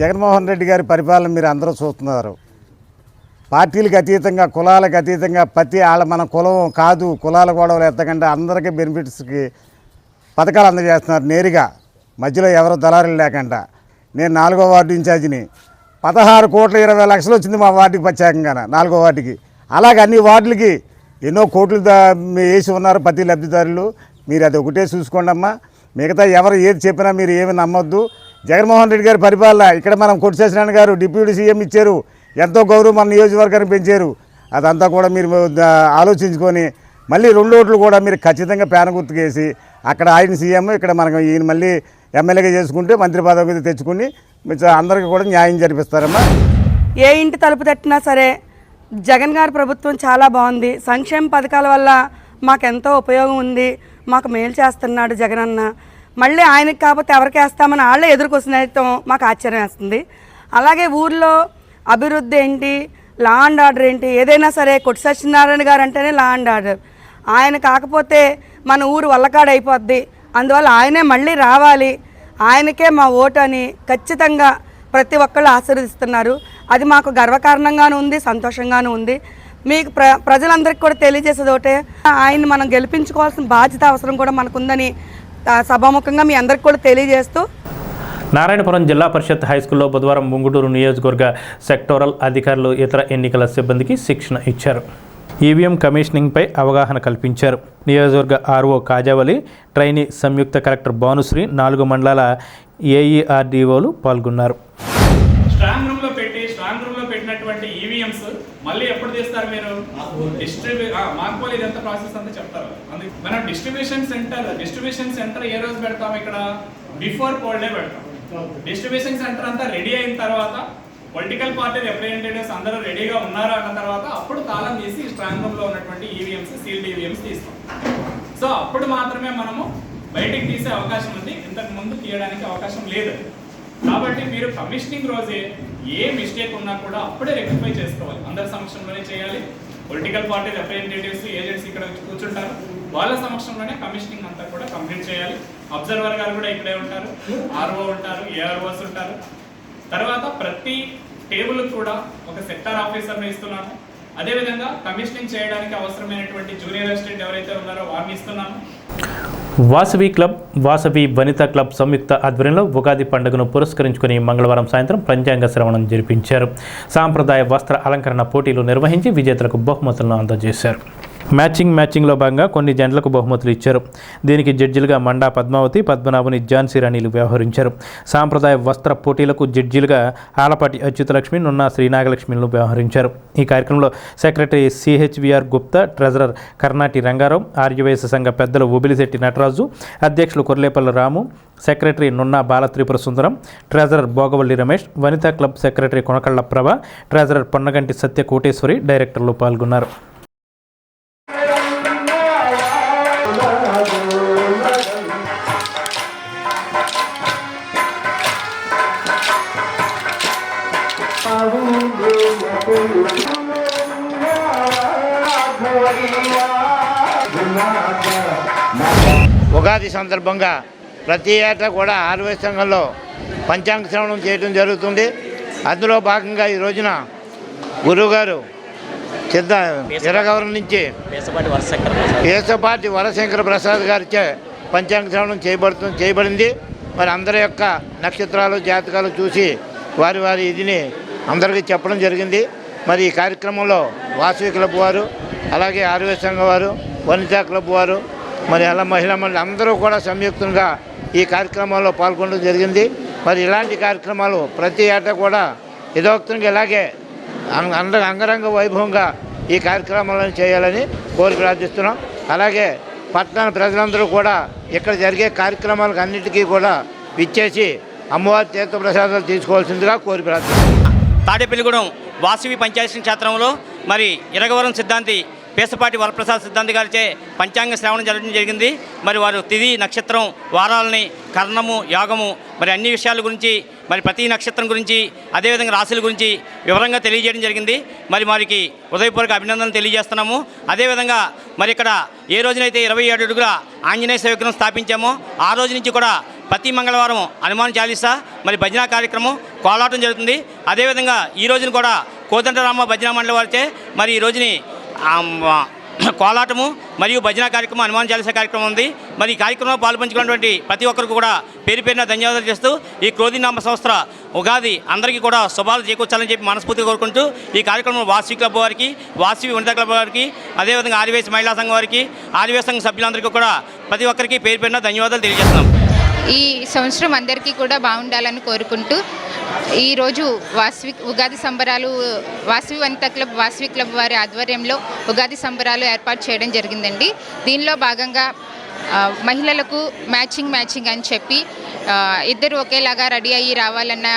జగన్మోహన్ రెడ్డి గారి పరిపాలన మీరు అందరూ చూస్తున్నారు. పార్టీలకు అతీతంగా, కులాలకు అతీతంగా మన కులం కాదు, కులాల గొడవలు ఎత్తకుండా అందరికీ బెనిఫిట్స్కి పథకాలు అందజేస్తున్నారు నేరుగా, మధ్యలో ఎవరో దళారులు లేకుండా. నేను 4వ వార్డు ఇన్ఛార్జిని. 16,20,00,000 వచ్చింది మా వార్డుకి ప్రత్యేకంగా, 4వ వార్డుకి. అలాగే అన్ని వార్డులకి ఎన్నో కోట్లు వేసి ఉన్నారు ప్రతి లబ్ధిదారులు. మీరు అది ఒకటే చూసుకోండి అమ్మా. మిగతా ఎవరు ఏది చెప్పినా మీరు ఏమి నమ్మొద్దు. జగన్మోహన్ రెడ్డి గారి పరిపాలన ఇక్కడ మనం కొట్టు సత్యనారాయణ గారు డిప్యూటీ సీఎం ఇచ్చారు, ఎంతో గౌరవం మన నియోజకవర్గాన్ని పెంచారు. అదంతా కూడా మీరు ఆలోచించుకొని మళ్ళీ 2 ఓట్లు కూడా మీరు ఖచ్చితంగా పేన గుర్తుకేసి అక్కడ ఆయన సీఎం, ఇక్కడ మనకు ఈయన మళ్ళీ ఎమ్మెల్యేగా చేసుకుంటే మంత్రి పదవి తెచ్చుకుని అందరికీ కూడా న్యాయం జరిపిస్తారమ్మా. ఏ ఇంటి తలుపు తట్టినా సరే జగన్ గారి ప్రభుత్వం చాలా బాగుంది. సంక్షేమ పథకాల వల్ల మాకెంతో ఉపయోగం ఉంది, మాకు మేలు చేస్తున్నాడు జగనన్న. మళ్ళీ ఆయనకి కాకపోతే ఎవరికి వేస్తామని వాళ్ళే ఎదురుకొచ్చినట్టం మాకు ఆశ్చర్యం వేస్తుంది. అలాగే ఊర్లో అభివృద్ధి ఏంటి, లా అండ్ ఆర్డర్ ఏంటి, ఏదైనా సరే కొట్టు సత్యనారాయణ గారు అంటేనే లా అండ్ ఆర్డర్. ఆయన కాకపోతే మన ఊరు వల్లకాడైపోద్ది. అందువల్ల ఆయనే మళ్ళీ రావాలి, ఆయనకే మా ఓటు అని ఖచ్చితంగా ప్రతి ఒక్కళ్ళు ఆశీర్వదిస్తున్నారు. అది మాకు గర్వకారణంగానూ ఉంది, సంతోషంగానూ ఉంది. మీకు ప్రజలందరికీ కూడా తెలియజేసేది ఒకటే, ఆయన్ని మనం గెలిపించుకోవాల్సిన బాధ్యత అవసరం కూడా మనకుందని సభాముఖంగా మీ అందరికీ కూడా తెలియజేస్తూ, నారాయణపురం జిల్లా పరిషత్ హైస్కూల్లో బుధవారం ముంగుటూరు నియోజకవర్గ సెక్టోరల్ అధికారులు ఇతర ఎన్నికల సిబ్బందికి శిక్షణ ఇచ్చారు. ఈవీఎం కమిషనింగ్పై అవగాహన కల్పించారు. నియోజకవర్గ ఆర్ఓ కాజావలి, ట్రైనీ సంయుక్త కలెక్టర్ భానుశ్రీ, 4 మండలాల ఏఈఆర్డీఓలు పాల్గొన్నారు. స్ట్రాంగ్ రూమ్లో పెట్టినటువంటి ఈవీఎంస్ మళ్ళీ ఎప్పుడు తీస్తారు మీరు? మాకు ఇదంతా ప్రాసెస్ అంతా చెప్తారు. అందుకే మనం డిస్ట్రిబ్యూషన్ సెంటర్ ఏ రోజు పెడతాం? ఇక్కడ బిఫోర్ పోల్ డే పెడతాం. డిస్ట్రిబ్యూషన్ సెంటర్ అంతా రెడీ అయిన తర్వాత పొలిటికల్ పార్టీ రిప్రజెంటేటివ్స్ అందరూ రెడీగా ఉన్నారు అన్న తర్వాత అప్పుడు తాళం తీసి స్ట్రాంగ్ రూమ్లో ఉన్నటువంటి ఈవీఎంస్, సీల్డ్ ఈవీఎంస్ తీస్తాం. సో అప్పుడు మాత్రమే మనము బయటికి తీసే అవకాశం ఉంది, ఇంతకు ముందు తీయడానికి అవకాశం లేదు. కాబట్టి మీరు కమిషనింగ్ రోజే ఏ మిస్టేక్ ఉన్నా కూడా అప్పుడే రెక్టిఫై చేసుకోవాలి. అందరి సమక్షంలోనే చేయాలి. పొలిటికల్ పార్టీ రిప్రజెంటేటివ్స్, ఏజెంట్స్ ఇక్కడ కూర్చుంటారు, వాళ్ళ సమక్షంలోనే కమిషనింగ్ అంతా కూడా కంప్లీట్ చేయాలి. అబ్జర్వర్ గారు కూడా ఇక్కడే ఉంటారు, ఆర్ఓ ఉంటారు, ఏఆర్ఓస్ ఉంటారు. తర్వాత ప్రతి టేబుల్ కూడా ఒక సెక్టార్ ఆఫీసర్ని ఇస్తున్నాము. అదేవిధంగా కమిషనింగ్ చేయడానికి అవసరమైనటువంటి జూనియర్ అసిస్టెంట్ ఎవరైతే ఉన్నారో వారిని ఇస్తున్నాము. వాసవి క్లబ్, వాసవి వనితా క్లబ్ సంయుక్త ఆధ్వర్యంలో ఉగాది పండుగను పురస్కరించుకుని మంగళవారం సాయంత్రం పంచాంగ శ్రవణం జరిపించారు. సాంప్రదాయ వస్త్ర అలంకరణ పోటీలు నిర్వహించి విజేతలకు బహుమతులను అందజేశారు. మ్యాచింగ్లో భాగంగా కొన్ని జంటలకు బహుమతులు ఇచ్చారు. దీనికి జడ్జిలుగా మండా పద్మావతి, పద్మనాభుని ఝాన్సీ రాణిలు వ్యవహరించారు. సాంప్రదాయ వస్త్ర పోటీలకు జడ్జిలుగా ఆలపాటి అచ్యుతలక్ష్మి, నున్నా శ్రీనాగలక్ష్మిలను వ్యవహరించారు. ఈ కార్యక్రమంలో secretary CHVR Gupta, treasurer Karnati Rangarao, Aryavysya సంఘ పెద్దలు ఉబిలిశెట్టి నటరాజు, అధ్యక్షులు Korlepalli Ramu, secretary Nunna Balatripura Sundaram, treasurer Bhogavalli Ramesh, Vanitha club secretary Konakalla Prabha, treasurer Ponnaganti Satya Koteswari, డైరెక్టర్లు పాల్గొన్నారు. ఉగాది సందర్భంగా ప్రతి ఏటా కూడా ఆర్వైశ్య సంఘంలో పంచాంగ శ్రవణం చేయడం జరుగుతుంది. అందులో భాగంగా ఈ రోజున గురువుగారు ఎర్రగవరం నుంచి పేసపాటి వరశంకర ప్రసాద్ గారిచే పంచాంగ శ్రవణం చేయబడింది. మరి అందరి యొక్క నక్షత్రాలు, జాతకాలు చూసి వారి ఇదిని అందరికీ చెప్పడం జరిగింది. మరి ఈ కార్యక్రమంలో వాసవి క్లబ్ వారు, అలాగే ఆర్వైశ్య సంఘం వారు, వనితా క్లబ్ వారు, మరి అలా మహిళా మండలి అందరూ కూడా సంయుక్తంగా ఈ కార్యక్రమంలో పాల్గొనడం జరిగింది. మరి ఇలాంటి కార్యక్రమాలు ప్రతి ఏటా కూడా యథోక్తంగా ఇలాగే అంగరంగ వైభవంగా ఈ కార్యక్రమాలను చేయాలని కోరి ప్రార్థిస్తున్నాం. అలాగే పట్టణ ప్రజలందరూ కూడా ఇక్కడ జరిగే కార్యక్రమాలకు అన్నిటికీ కూడా విచ్చేసి అమ్మవారి తీర్థప్రసాదాలు తీసుకోవాల్సిందిగా కోరి ప్రార్థిస్తున్నాం. తాడేపల్లిగూడెం వాసవి పంచాయతీ క్షేత్రంలో మరి ఇరగవరం సిద్ధాంతి పేసపాటి వరప్రసాద్ సిద్ధాంతి గారిచే పంచాంగ శ్రవణం జరగడం జరిగింది. మరి వారు తిథి, నక్షత్రం, వారాలని, కర్ణము, యాగము, మరి అన్ని విషయాల గురించి, మరి ప్రతి నక్షత్రం గురించి, అదేవిధంగా రాశుల గురించి వివరంగా తెలియజేయడం జరిగింది. మరి వారికి హృదయపూర్వక అభినందనలు తెలియజేస్తున్నాము. అదేవిధంగా మరి ఇక్కడ ఏ రోజునైతే 27 అడుగుల ఆంజనేయ సేవ విగ్రహం స్థాపించామో ఆ రోజు నుంచి కూడా ప్రతి మంగళవారం హనుమాన్ చాలీసా, మరి భజన కార్యక్రమం, కోలాటం జరుగుతుంది. అదేవిధంగా ఈ రోజున కూడా కోదండరామ భజన మండలి వారిచే మరి ఈ రోజుని కోలాటము మరియు భజన కార్యక్రమం, హనుమాన్ చాలీసా కార్యక్రమం ఉంది. మరి ఈ కార్యక్రమంలో పాల్పంచుకున్నటువంటి ప్రతి ఒక్కరికి కూడా పేరు పేరున ధన్యవాదాలు చేస్తూ ఈ క్రోధినామ సంవత్సర ఉగాది అందరికీ కూడా శుభాలు చేకూర్చాలని చెప్పి మనస్ఫూర్తిగా కోరుకుంటూ ఈ కార్యక్రమంలో వాసవి క్లబ్ వారికి, వాసవి వనితా క్లబ్ వారికి, అదేవిధంగా ఆర్యవైశ్య మహిళా సంఘం వారికి, ఆర్యవైశ్య సంఘ సభ్యులందరికీ కూడా ప్రతి ఒక్కరికి పేరు పేరున ధన్యవాదాలు తెలియజేస్తున్నాం. ఈ సంవత్సరం అందరికీ కూడా బాగుండాలని కోరుకుంటూ ఈరోజు ఉగాది సంబరాలు వాసవి వనితా క్లబ్, వాసవి క్లబ్ వారి ఆధ్వర్యంలో ఉగాది సంబరాలు ఏర్పాటు చేయడం జరిగిందండి. దీనిలో భాగంగా మహిళలకు మ్యాచింగ్ అని చెప్పి ఇద్దరు ఒకేలాగా రెడీ అయ్యి రావాలన్న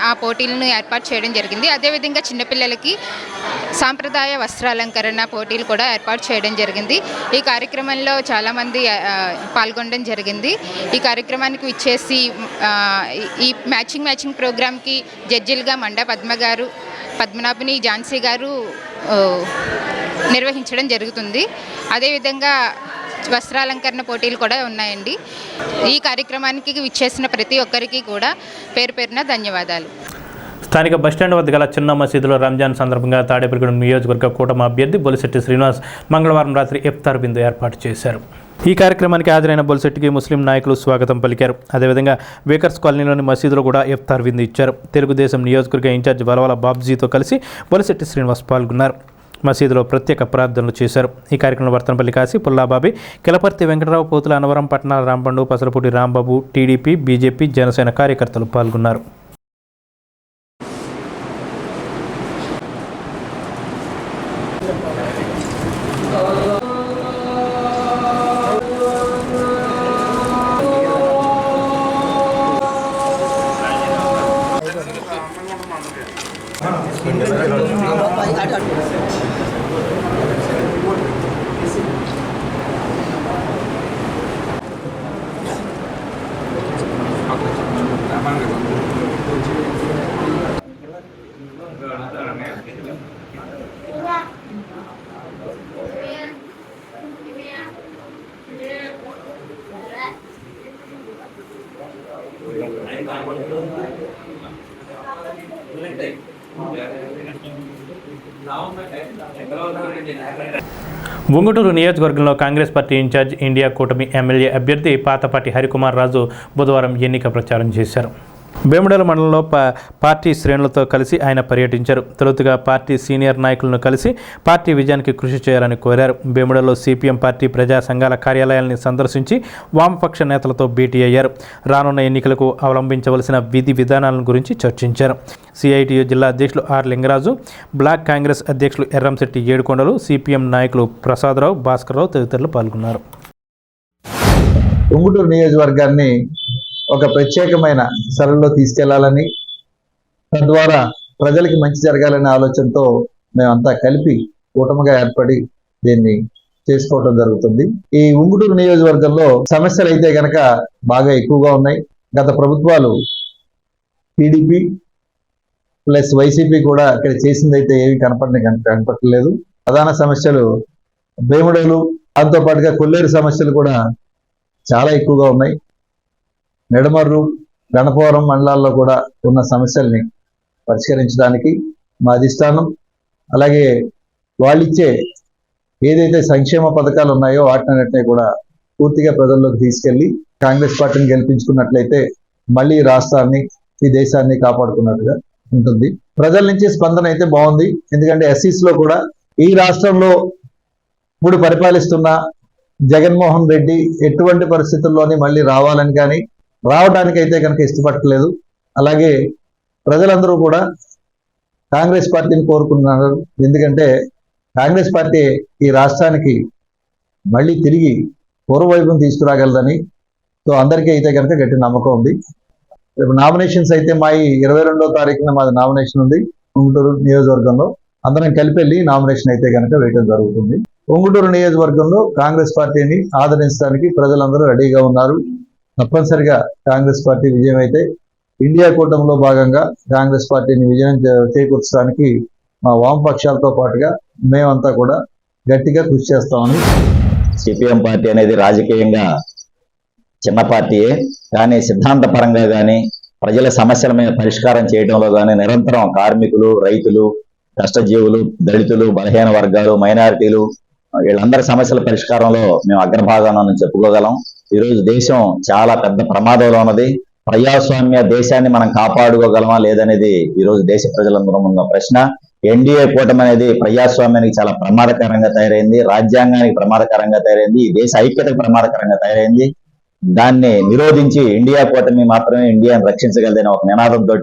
ఆ పోటీలను ఏర్పాటు చేయడం జరిగింది. అదేవిధంగా చిన్నపిల్లలకి సాంప్రదాయ వస్త్రాలంకరణ పోటీలు కూడా ఏర్పాటు చేయడం జరిగింది. ఈ కార్యక్రమంలో చాలామంది పాల్గొనడం జరిగింది. ఈ కార్యక్రమానికి విచ్చేసి ఈ మ్యాచింగ్ ప్రోగ్రామ్కి జడ్జిలుగా మండా పద్మ గారు, పద్మనాభని ఝాన్సీ గారు నిర్వహించడం జరుగుతుంది. అదేవిధంగా వస్త్రాలంకరణ పోటీలు కూడా ఉన్నాయండి. ఈ కార్యక్రమానికి విచ్చేసిన ప్రతి ఒక్కరికి కూడా పేరు పేరున ధన్యవాదాలు. స్థానిక బస్టాండ్ వద్ద గల చిన్న మసీదులో రంజాన్ సందర్భంగా తాడేపల్లిగూడెం నియోజకవర్గ కూటమి అభ్యర్థి బొలిశెట్టి శ్రీనివాస్ మంగళవారం రాత్రి ఇఫ్తార్ విందు ఏర్పాటు చేశారు. ఈ కార్యక్రమానికి హాజరైన బొలిశెట్టికి ముస్లిం నాయకులు స్వాగతం పలికారు. అదేవిధంగా వేకర్స్ కాలనీలోని మసీదులో కూడా ఇఫ్తార్ విందు ఇచ్చారు. తెలుగుదేశం నియోజకవర్గ ఇన్ఛార్జ్ వలవల బాబ్జీతో కలిసి బొలిశెట్టి శ్రీనివాస్ పాల్గొన్నారు. మసీదులో ప్రత్యేక ప్రార్థనలు చేశారు. ఈ కార్యక్రమంలో వర్తనపల్లి కాశీ, పుల్లాబాబి, కిలపర్తి వెంకటరావు, పోతుల అనవరం, పట్టణాల రాంపండు, పసలపూడి రాంబాబు, టీడీపీ, బీజేపీ, జనసేన కార్యకర్తలు పాల్గొన్నారు. ఉంగుటూరు నియోజకవర్గంలో కాంగ్రెస్ పార్టీ ఇన్ఛార్జ్, ఇండియా కూటమి ఎమ్మెల్యే అభ్యర్థి పాతపాటి హరికుమార్ రాజు బుధవారం ఎన్నిక ప్రచారం చేశారు. వేముడల మండలంలో పార్టీ శ్రేణులతో కలిసి ఆయన పర్యటించారు. తొలుతగా పార్టీ సీనియర్ నాయకులను కలిసి పార్టీ విజయానికి కృషి చేయాలని కోరారు. వేముడలో సిపిఎం పార్టీ ప్రజా సంఘాల కార్యాలయాల్ని సందర్శించి వామపక్ష నేతలతో భేటీ అయ్యారు. రానున్న ఎన్నికలకు అవలంబించవలసిన విధి విధానాల గురించి చర్చించారు. సిఐటియు జిల్లా అధ్యక్షులు ఆర్ లింగరాజు, బ్లాక్ కాంగ్రెస్ అధ్యక్షులు ఎర్రంశెట్టి ఏడుకొండలు, సిపిఎం నాయకులు ప్రసాదరావు, భాస్కర్రావు తదితరులు పాల్గొన్నారు. ఉంగుటూరు నియోజకవర్గాన్ని ఒక ప్రత్యేకమైన సరళిలో తీసుకెళ్లాలని, తద్వారా ప్రజలకి మంచి జరగాలనే ఆలోచనతో మేమంతా కలిపి కూటమిగా ఏర్పడి దీన్ని చేసుకోవడం జరుగుతుంది. ఈ ఉంగుటూరు నియోజకవర్గంలో సమస్యలు అయితే కనుక బాగా ఎక్కువగా ఉన్నాయి. గత ప్రభుత్వాలు టీడీపీ ప్లస్ వైసీపీ కూడా ఇక్కడ చేసిందైతే ఏమి కనపడలేదు. ప్రధాన సమస్యలు వేముడలు, దాంతో పాటుగా కొల్లేరు సమస్యలు కూడా చాలా ఎక్కువగా ఉన్నాయి. నెడమర్రు, గణపవరం మండలాల్లో కూడా ఉన్న సమస్యల్ని పరిష్కరించడానికి మా అధిష్టానం, అలాగే వాళ్ళిచ్చే ఏదైతే సంక్షేమ పథకాలు ఉన్నాయో వాటినన్నింటినీ కూడా పూర్తిగా ప్రజల్లోకి తీసుకెళ్లి కాంగ్రెస్ పార్టీని గెలిపించుకున్నట్లయితే మళ్ళీ రాష్ట్రాన్ని, ఈ దేశాన్ని కాపాడుకున్నట్టుగా ఉంటుంది. ప్రజల నుంచి స్పందన అయితే బాగుంది. ఎందుకంటే ఎస్సీస్లో కూడా ఈ రాష్ట్రంలో ఇప్పుడు పరిపాలిస్తున్న జగన్మోహన్ రెడ్డి ఎటువంటి పరిస్థితుల్లోని మళ్ళీ రావాలని కానీ రావడానికి అయితే కనుక ఇష్టపడట్లేదు. అలాగే ప్రజలందరూ కూడా కాంగ్రెస్ పార్టీని కోరుకుంటున్నారు. ఎందుకంటే కాంగ్రెస్ పార్టీ ఈ రాష్ట్రానికి మళ్ళీ తిరిగి పూర్వవైపును తీసుకురాగలదని. సో అందరికీ అయితే కనుక గట్టి నమ్మకం ఉంది. రేపు నామినేషన్స్ అయితే మా 22వ తారీఖున మాది నామినేషన్ ఉంది ఉంగుటూరు నియోజకవర్గంలో. అందరం కలిపి వెళ్ళి నామినేషన్ అయితే కనుక వేయడం జరుగుతుంది. ఉంగుటూరు నియోజకవర్గంలో కాంగ్రెస్ పార్టీని ఆదరించడానికి ప్రజలందరూ రెడీగా ఉన్నారు. తప్పనిసరిగా కాంగ్రెస్ పార్టీ విజయం అయితే ఇండియా కూటమిలో భాగంగా కాంగ్రెస్ పార్టీని విజయం చేకూర్చడానికి మా వామపక్షాలతో పాటుగా మేమంతా కూడా గట్టిగా కృషి చేస్తామని. సిపిఎం పార్టీ అనేది రాజకీయంగా చిన్న పార్టీయే, కానీ సిద్ధాంత పరంగా కానీ ప్రజల సమస్యల మీద పరిష్కారం చేయడంలో కానీ నిరంతరం కార్మికులు, రైతులు, కష్టజీవులు, దళితులు, బలహీన వర్గాలు, మైనారిటీలు వీళ్ళందరి సమస్యల పరిష్కారంలో మేము అగ్రభాగాన్ని చెప్పుకోగలం. ఈరోజు దేశం చాలా పెద్ద ప్రమాదంలో ఉన్నది. ప్రజాస్వామ్య దేశాన్ని మనం కాపాడుకోగలమా లేదనేది ఈరోజు దేశ ప్రజలందరూ ఉన్న ప్రశ్న. ఎన్డీఏ కూటమి అనేది ప్రజాస్వామ్యానికి చాలా ప్రమాదకరంగా తయారైంది, రాజ్యాంగానికి ప్రమాదకరంగా తయారైంది, ఈ దేశ ఐక్యతకు ప్రమాదకరంగా తయారైంది. దాన్ని నిరోధించి ఇండియా కూటమి మాత్రమే ఇండియాను రక్షించగలదనే ఒక నినాదంతో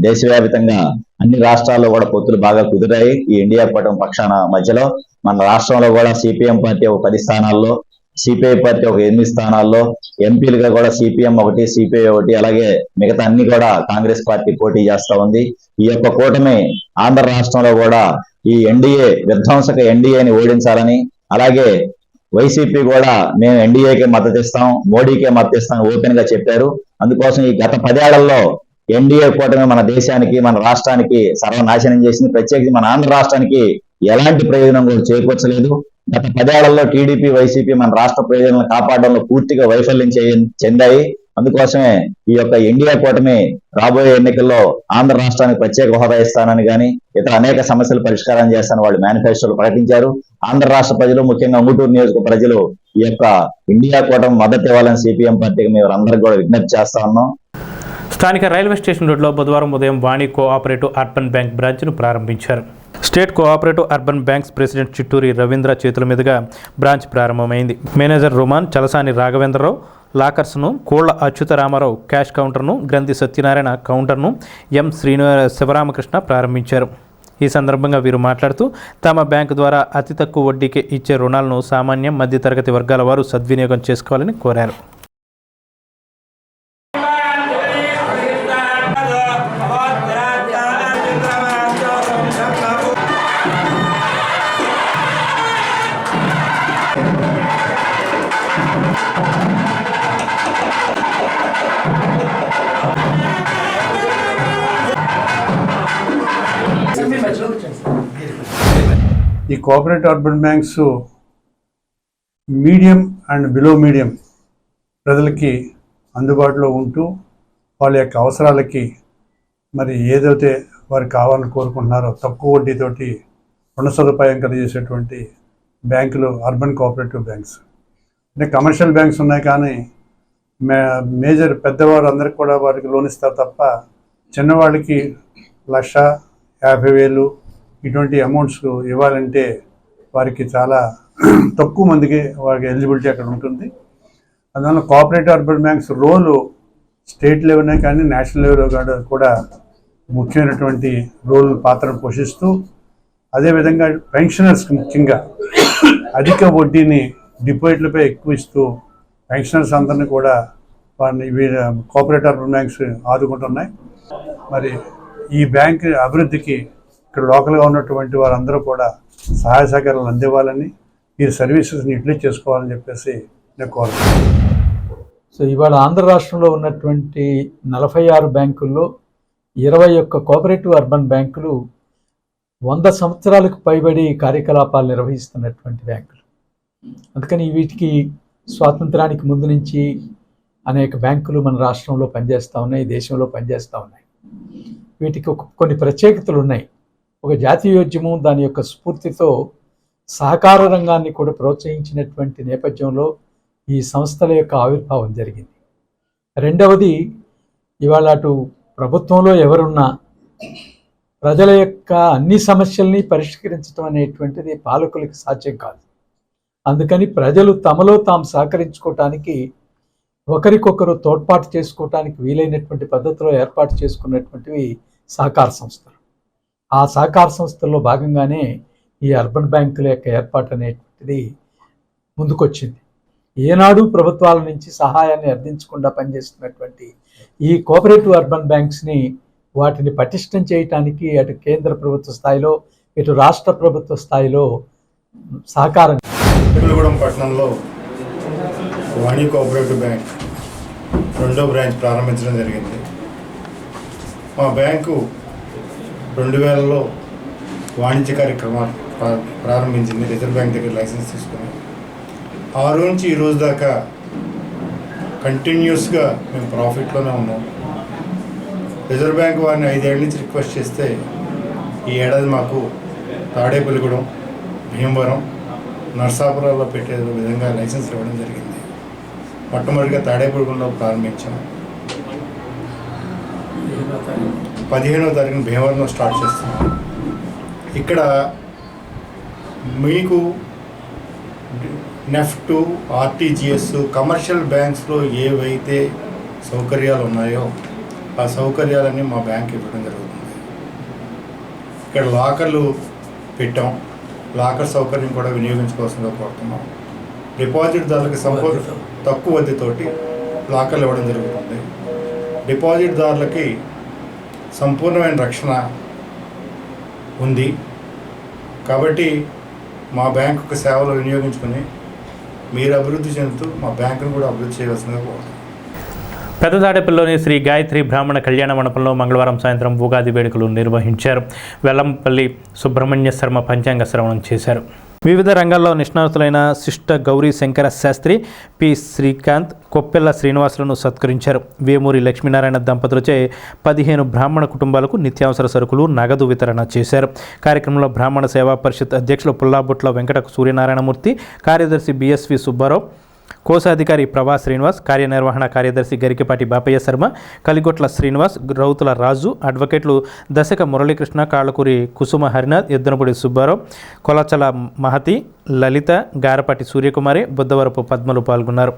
దేశవ్యాప్తంగా అన్ని రాష్ట్రాల్లో కూడా పొత్తులు బాగా కుదిరాయి. ఈ ఇండియా కూటమి పక్షాన మధ్యలో మన రాష్ట్రంలో కూడా సిపిఎం పార్టీ ఒక 10 స్థానాల్లో, సిపిఐ పార్టీ ఒక 8 స్థానాల్లో, ఎంపీలుగా కూడా సిపిఎం 1, సిపిఐ 1, అలాగే మిగతా అన్ని కూడా కాంగ్రెస్ పార్టీ పోటీ చేస్తా ఉంది. ఈ యొక్క కూటమి ఆంధ్ర రాష్ట్రంలో కూడా ఈ ఎన్డీఏ విధ్వంసక ఎన్డీఏని ఓడించాలని, అలాగే వైసీపీ కూడా మేము ఎన్డీఏకే మద్దతు ఇస్తాం, మోడీకే మద్దతు ఇస్తాం ఓపెన్ గా చెప్పారు. అందుకోసం ఈ గత 10 ఏళ్లలో ఎన్డీఏ కూటమి మన దేశానికి, మన రాష్ట్రానికి సర్వనాశనం చేసింది. ప్రత్యేకించి మన ఆంధ్ర రాష్ట్రానికి ఎలాంటి ప్రయోజనం కూడా చేకూర్చలేదు. గత 10 ఏళ్లలో టీడీపీ, వైసీపీ మన రాష్ట్ర ప్రయోజనాలను కాపాడడంలో పూర్తిగా వైఫల్యం చెందాయి. అందుకోసమే ఈ యొక్క ఎన్డీఏ కూటమి రాబోయే ఎన్నికల్లో ఆంధ్ర రాష్ట్రానికి ప్రత్యేక హోదా ఇస్తానని కానీ ఇతర అనేక సమస్యలు పరిష్కారం చేస్తానని వాళ్ళు మేనిఫెస్టోలో ప్రకటించారు. ఆంధ్ర రాష్ట్ర ప్రజలు, ముఖ్యంగా ఉంగుటూరు నియోజకవర్గ ప్రజలు ఈ యొక్క ఇండియా కూటమి మద్దతు ఇవ్వాలని సిపిఎం పార్టీకి మేము అందరికీ కూడా విజ్ఞప్తి చేస్తా ఉన్నాం. స్థానిక రైల్వే స్టేషన్ రోడ్లో బుధవారం ఉదయం వాణి కోఆపరేటివ్ అర్బన్ బ్యాంక్ బ్రాంచ్ను ప్రారంభించారు. State cooperative urban banks president Chitturi Ravindra చేతుల మీదుగా బ్రాంచ్ ప్రారంభమైంది. మేనేజర్ రుమాన్, చలసాని రాఘవేంద్రరావు లాకర్స్ను, కోళ్ల అచ్యుతరామారావు క్యాష్ కౌంటర్ను, గ్రంథి సత్యనారాయణ కౌంటర్ను ఎం శివరామకృష్ణ ప్రారంభించారు. ఈ సందర్భంగా వీరు మాట్లాడుతూ తమ బ్యాంకు ద్వారా అతి తక్కువ వడ్డీకే ఇచ్చే రుణాలను సామాన్య, మధ్యతరగతి వర్గాల వారు సద్వినియోగం చేసుకోవాలని కోరారు. ఈ cooperative urban banks medium and below medium ప్రజలకి అందుబాటులో ఉంటూ వాళ్ళ యొక్క అవసరాలకి మరి ఏదైతే వారు కావాలని కోరుకుంటున్నారో తక్కువ వడ్డీతోటి రుణ సదుపాయం కలిగజేసేటువంటి బ్యాంకులు అర్బన్ కోఆపరేటివ్ బ్యాంక్స్. అంటే కమర్షియల్ బ్యాంక్స్ ఉన్నాయి కానీ మేజర్ పెద్దవారు అందరికి కూడా వారికి లోన్ ఇస్తారు తప్ప చిన్నవాళ్ళకి 1,50,000 ఇటువంటి అమౌంట్స్ ఇవ్వాలంటే వారికి చాలా తక్కువ మందికి వారికి ఎలిజిబిలిటీ అక్కడ ఉంటుంది. అందువల్ల కోఆపరేటివ్ అర్బన్ బ్యాంక్స్ రోలు స్టేట్ లెవెల్నే కానీ నేషనల్ లెవెల్లో కూడా ముఖ్యమైనటువంటి పాత్రను పోషిస్తూ, అదేవిధంగా పెన్షనర్స్కి ముఖ్యంగా అధిక వడ్డీని డిపాజిట్లపై ఎక్కువ ఇస్తూ పెన్షనర్స్ అందరినీ కూడా వారిని కోఆపరేటివ్ అర్బన్ బ్యాంక్స్ ఆదుకుంటున్నాయి. మరి ఈ బ్యాంక్ అభివృద్ధికి ఇక్కడ లోకల్గా ఉన్నటువంటి వారందరూ కూడా సహాయ సహకారాలు అందివ్వాలని, ఈ సర్వీసెస్ని యూటిలైజ్ చేసుకోవాలని చెప్పేసి నేను కోరుతున్నాను. సో ఇవాళ ఆంధ్ర రాష్ట్రంలో ఉన్నటువంటి 46 బ్యాంకుల్లో 21 కోఆపరేటివ్ అర్బన్ బ్యాంకులు 100 సంవత్సరాలకు పైబడి కార్యకలాపాలు నిర్వహిస్తున్నటువంటి బ్యాంకులు. అందుకని వీటికి స్వాతంత్రానికి ముందు నుంచి అనేక బ్యాంకులు మన రాష్ట్రంలో పనిచేస్తూ ఉన్నాయి, దేశంలో పనిచేస్తూ ఉన్నాయి. వీటికి కొన్ని ప్రత్యేకతలు ఉన్నాయి. ఒక జాతీయోద్యమం దాని యొక్క స్ఫూర్తితో సహకార రంగాన్ని కూడా ప్రోత్సహించినటువంటి నేపథ్యంలో ఈ సంస్థల యొక్క ఆవిర్భావం జరిగింది. రెండవది, ఇవాళ అటు ప్రభుత్వంలో ఎవరున్నా ప్రజల యొక్క అన్ని సమస్యల్ని పరిష్కరించడం అనేటువంటిది పాలకులకి సాధ్యం కాదు. అందుకని ప్రజలు తమలో తాము సహకరించుకోవటానికి, ఒకరికొకరు తోడ్పాటు చేసుకోవటానికి వీలైనటువంటి పద్ధతిలో ఏర్పాటు చేసుకున్నటువంటివి సహకార సంస్థలు. ఆ సహకార సంస్థల్లో భాగంగానే ఈ అర్బన్ బ్యాంకుల యొక్క ఏర్పాటు అనేటువంటిది ముందుకొచ్చింది. ఏనాడు ప్రభుత్వాల నుంచి సహాయాన్ని అర్థించకుండా పనిచేస్తున్నటువంటి ఈ కోఆపరేటివ్ అర్బన్ బ్యాంక్స్ని, వాటిని పటిష్టం చేయటానికి అటు కేంద్ర ప్రభుత్వ స్థాయిలో ఇటు రాష్ట్ర ప్రభుత్వ స్థాయిలో సహకారం. కొత్తగూడెం పట్టణంలో వాణి కోఆపరేటివ్ బ్యాంక్ 2వ బ్రాంచ్ ప్రారంభించడం జరిగింది. మా బ్యాంకు 2000లో వాణిజ్య కార్యక్రమాలు ప్రారంభించింది. రిజర్వ్ బ్యాంక్ దగ్గర లైసెన్స్ తీసుకుని ఆ రోజు నుంచి ఈ రోజు దాకా కంటిన్యూస్గా మేము ప్రాఫిట్లోనే ఉన్నాం. రిజర్వ్ బ్యాంక్ వారిని 5 ఏళ్ళ నుంచి రిక్వెస్ట్ చేస్తే ఈ ఏడాది మాకు తాడేపల్లిగూడెం, భీమవరం, నర్సాపురాల్లో పెట్టే విధంగా లైసెన్స్ ఇవ్వడం జరిగింది. మొట్టమొదటిగా తాడేపల్లిగూడెంలో ప్రారంభించాం. 15వ తారీఖున భీమవరంలో స్టార్ట్ చేస్తున్నాం. ఇక్కడ మీకు నెఫ్ట్, ఆర్టీజీఎస్, కమర్షియల్ బ్యాంక్స్లో ఏవైతే సౌకర్యాలు ఉన్నాయో ఆ సౌకర్యాలన్నీ మా బ్యాంక్ ఇవ్వడం జరుగుతుంది. ఇక్కడ లాకర్లు పెట్టాం. లాకర్ సౌకర్యం కూడా వినియోగించుకోవాల్సిందిగా కోరుతున్నాం. డిపాజిట్దారులకు సంపూర్ణ తక్కువ వడ్డీతోటి లాకర్లు ఇవ్వడం జరుగుతుంది. డిపాజిట్దారులకి సంపూర్ణమైన రక్షణ ఉంది. కాబట్టి మా బ్యాంకు సేవలు వినియోగించుకొని మీరు అభివృద్ధి చెందుతూ మా బ్యాంకును కూడా అభివృద్ధి చేయవలసిందిగా కోరుతున్నాను. పెద్ద తాడేపల్లిలోని శ్రీ గాయత్రి బ్రాహ్మణ కళ్యాణ మండపంలో మంగళవారం సాయంత్రం ఉగాది వేడుకలు నిర్వహించారు. వెల్లంపల్లి సుబ్రహ్మణ్య శర్మ పంచాంగ శ్రవణం చేశారు. వివిధ రంగాల్లో నిష్ణాతులైన శిష్ట గౌరీ శంకర శాస్త్రి, పి శ్రీకాంత్, కొప్పెల్ల శ్రీనివాసులను సత్కరించారు. వేమూరి లక్ష్మీనారాయణ దంపతులచే 15 బ్రాహ్మణ కుటుంబాలకు నిత్యావసర సరుకులు, నగదు వితరణ చేశారు. కార్యక్రమంలో బ్రాహ్మణ సేవా పరిషత్ అధ్యక్షులు పుల్లాబుట్ల వెంకట సూర్యనారాయణమూర్తి, కార్యదర్శి బిఎస్వి సుబ్బారావు, కోశాధికారి ప్రభా శ్రీనివాస్, కార్యనిర్వహణ కార్యదర్శి గరికపాటి బాపయ్య శర్మ, కలిగొట్ల శ్రీనివాస్, రౌతుల రాజు, అడ్వకేట్లు దశక మురళీకృష్ణ, కాళ్ళకూరి కుసుమ హరినాథ్, ఎద్దనపూడి సుబ్బారావు, కొలచల మహతి, లలిత, గారపాటి సూర్యకుమారి, బుద్ధవరపు పద్మలు పాల్గొన్నారు.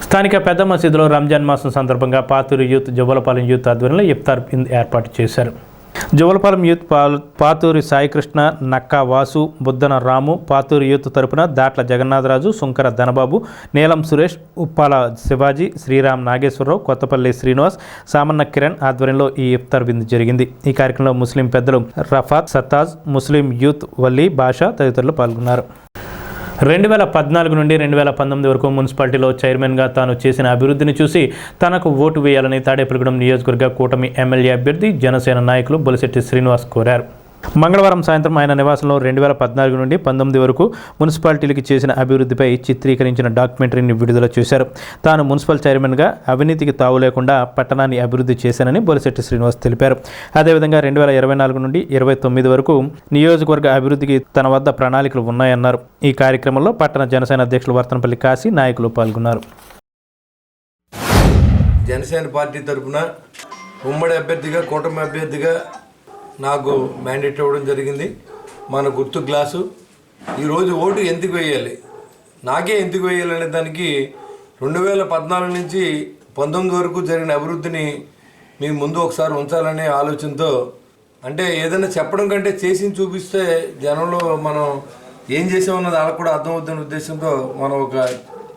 స్థానిక పెద్ద మసీదులో రంజాన్ మాసం సందర్భంగా పాతూరు యూత్, జువ్వలపాలెం యూత్ ఆధ్వర్యంలో ఇఫ్తార్ ఏర్పాటు చేశారు. జువ్వలపాలెం యూత్ పాతూరి సాయికృష్ణ, నక్కా వాసు, బుద్దన రాము, పాతూరు యూత్ తరపున దాట్ల జగన్నాథరాజు, సుంకర ధనబాబు, నీలం సురేష్, ఉప్పాల శివాజీ, శ్రీరామ్ నాగేశ్వరరావు, కొత్తపల్లి శ్రీనివాస్, సామన్న కిరణ్ ఆధ్వర్యంలో ఈ ఇఫ్తార్ విందు జరిగింది. ఈ కార్యక్రమంలో ముస్లిం పెద్దలు రఫాత్ సత్తాజ్, ముస్లిం యూత్ వల్లీ బాషా తదితరులు పాల్గొన్నారు. 2014 నుండి 2019 వరకు మున్సిపాలిటీలో చైర్మన్గా తాను చేసిన అభివృద్ధిని చూసి తనకు ఓటు వేయాలని తాడేపల్లిగూడెం నియోజకవర్గ కూటమి ఎమ్మెల్యే అభ్యర్థి జనసేన నాయకులు బొలిశెట్టి శ్రీనివాస్ కోరారు. మంగళవారం సాయంత్రం ఆయన నివాసంలో 2014 నుండి 19 వరకు మున్సిపాలిటీలకి చేసిన అభివృద్ధిపై చిత్రీకరించిన డాక్యుమెంటరీని విడుదల చేశారు. తాను మున్సిపల్ చైర్మన్గా అవినీతికి తావు లేకుండా పట్టణాన్ని అభివృద్ధి చేశానని బొలిశెట్టి శ్రీనివాస్ తెలిపారు. అదేవిధంగా 2024 నుండి 29 వరకు నియోజకవర్గ అభివృద్ధికి తన వద్ద ప్రణాళికలు ఉన్నాయన్నారు. ఈ కార్యక్రమంలో పట్టణ జనసేన అధ్యక్షులు వర్తనపల్లి కాశీ, నాయకులు పాల్గొన్నారు. జనసేన పార్టీ తరఫున ఉమ్మడి అభ్యర్థిగా, కూటమి అభ్యర్థిగా నాకు మ్యాండేట్ ఇవ్వడం జరిగింది. మన గుర్తు గ్లాసు. ఈరోజు ఓటు ఎందుకు వేయాలి, నాకే ఎందుకు వేయాలనే దానికి 2014 నుంచి 19 వరకు జరిగిన అభివృద్ధిని మీ ముందు ఒకసారి ఉంచాలనే ఆలోచనతో, అంటే ఏదైనా చెప్పడం కంటే చేసి చూపిస్తే జనంలో మనం ఏం చేసామన్నది వాళ్ళకు కూడా అర్థమవుతున్న ఉద్దేశంతో మనం ఒక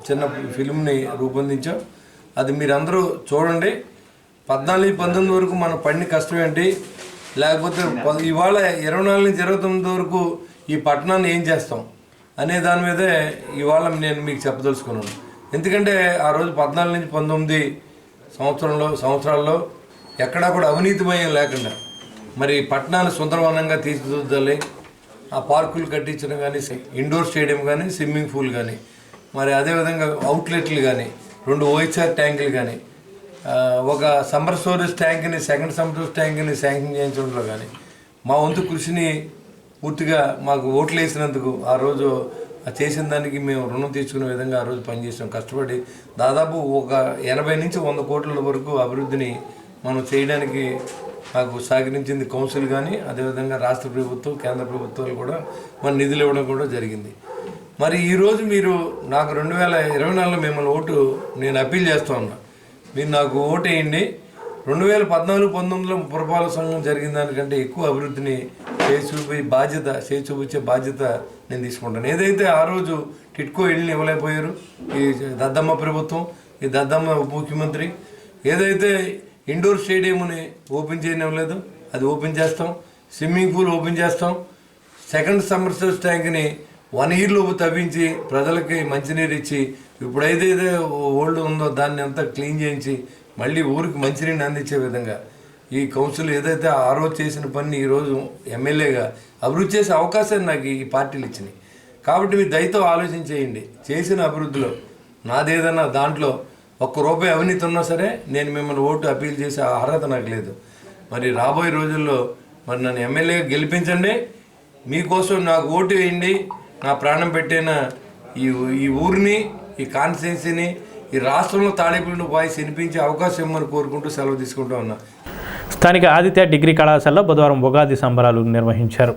చిన్న ఫిల్మ్ని రూపొందించాం. అది మీరందరూ చూడండి. 14-19 వరకు మనం పడిన కష్టం ఏంటి, లేకపోతే ఇవాళ 24 నుంచి 29 వరకు ఈ పట్టణాన్ని ఏం చేస్తాం అనే దాని మీదే ఇవాళ నేను మీకు చెప్పదలుచుకున్నాను. ఎందుకంటే ఆ రోజు 14 నుంచి 19 సంవత్సరాల్లో ఎక్కడా కూడా అవినీతిమయం లేకుండా మరి పట్టణాన్ని సుందరవనంగా తీర్చిదిద్దాలి. ఆ పార్కులు కట్టించడం కానీ, ఇండోర్ స్టేడియం కానీ, స్విమ్మింగ్ పూల్ కానీ, మరి అదేవిధంగా అవుట్లెట్లు కానీ, 2 OHR ట్యాంకులు కానీ, ఒక సమ్మర్ స్టోరేజ్ ట్యాంక్ని, సెకండ్ సమ్మర్ ట్యాంక్ని శాంక్షన్ చేయించడంలో కానీ మా వంతు కృషిని పూర్తిగా మాకు ఓట్లు వేసినందుకు ఆ రోజు చేసిన దానికి మేము రుణం తీర్చుకునే విధంగా ఆ రోజు పనిచేసాం. కష్టపడి దాదాపు ఒక 80 నుంచి 100 కోట్ల వరకు అభివృద్ధిని మనం చేయడానికి నాకు సహకరించింది కౌన్సిల్ కానీ, అదేవిధంగా రాష్ట్ర ప్రభుత్వం, కేంద్ర ప్రభుత్వాలు కూడా మన నిధులు ఇవ్వడం కూడా జరిగింది. మరి ఈరోజు మీరు నాకు 2024లో మిమ్మల్ని ఓటు నేను అప్పీల్ చేస్తూ ఉన్నా. మీరు నాకు ఓటు వేయండి. 2014-19లో పురపాలక సంఘం జరిగిన దానికంటే ఎక్కువ అభివృద్ధిని చేసి చూపించే బాధ్యత నేను తీసుకుంటాను. ఏదైతే ఆ రోజు టిట్కో ఇళ్ళని ఇవ్వలేకపోయారు ఈ దద్దమ్మ ప్రభుత్వం, ఈ దద్దమ్మ ముఖ్యమంత్రి, ఏదైతే ఇండోర్ స్టేడియంని ఓపెన్ చేయనివ్వలేదు అది ఓపెన్ చేస్తాం, స్విమ్మింగ్ పూల్ ఓపెన్ చేస్తాం, సెకండ్ సమ్మర్ ట్యాంక్ని 1 year లోపు తవ్వించి ప్రజలకి మంచినీరు ఇచ్చి, ఇప్పుడైతే ఓల్డ్ ఉందో దాన్ని అంతా క్లీన్ చేయించి మళ్ళీ ఊరికి మంచినీరు అందించే విధంగా ఈ కౌన్సిల్ ఏదైతే ఆ రోజు చేసిన పని ఈరోజు ఎమ్మెల్యేగా అభివృద్ధి చేసే అవకాశాన్ని నాకు ఈ పార్టీలు ఇచ్చినాయి. కాబట్టి మీరు దయతో ఆలోచన చేయండి. చేసిన అభివృద్ధిలో నాదేదన్నా దాంట్లో ₹1 అవినీతి ఉన్నా సరే నేను మిమ్మల్ని ఓటు అప్పీల్ చేసే అర్హత నాకు లేదు. మరి రాబోయే రోజుల్లో మరి నన్ను ఎమ్మెల్యేగా గెలిపించండి. మీకోసం నాకు ఓటు వేయండి. నా ప్రాణం పెట్టిన ఈ ఊరిని, ఈ కాన్స్టిట్యున్సీని, ఈ ఈ రాష్ట్రంలో తాడేపల్లి వాయిస్ వినిపించే అవకాశం ఇవ్వమని కోరుకుంటూ సెలవు తీసుకుంటూ ఉన్నా. స్థానిక ఆదిత్య డిగ్రీ కళాశాలలో బుధవారం ఉగాది సంబరాలు నిర్వహించారు.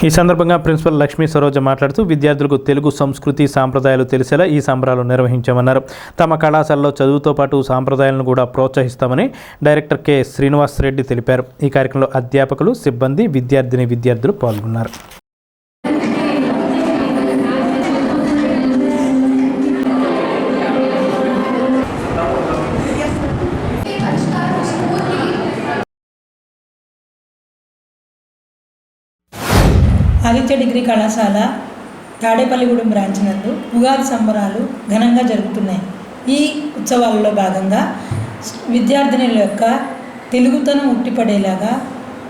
ఈ సందర్భంగా ప్రిన్సిపల్ లక్ష్మీ సరోజ మాట్లాడుతూ విద్యార్థులకు తెలుగు సంస్కృతి సాంప్రదాయాలు తెలిసేలా ఈ సంబరాలు నిర్వహించామన్నారు. తమ కళాశాలలో చదువుతో పాటు సాంప్రదాయాలను కూడా ప్రోత్సహిస్తామని డైరెక్టర్ కె శ్రీనివాస్ రెడ్డి తెలిపారు. ఈ కార్యక్రమంలో అధ్యాపకులు, సిబ్బంది, విద్యార్థులు పాల్గొన్నారు. ఆదిత్య డిగ్రీ కళాశాల తాడేపల్లిగూడెం బ్రాంచ్ నందు ఉగాది సంబరాలు ఘనంగా జరుగుతున్నాయి. ఈ ఉత్సవాలలో భాగంగా విద్యార్థినుల యొక్క తెలుగుతనం ఉట్టిపడేలాగా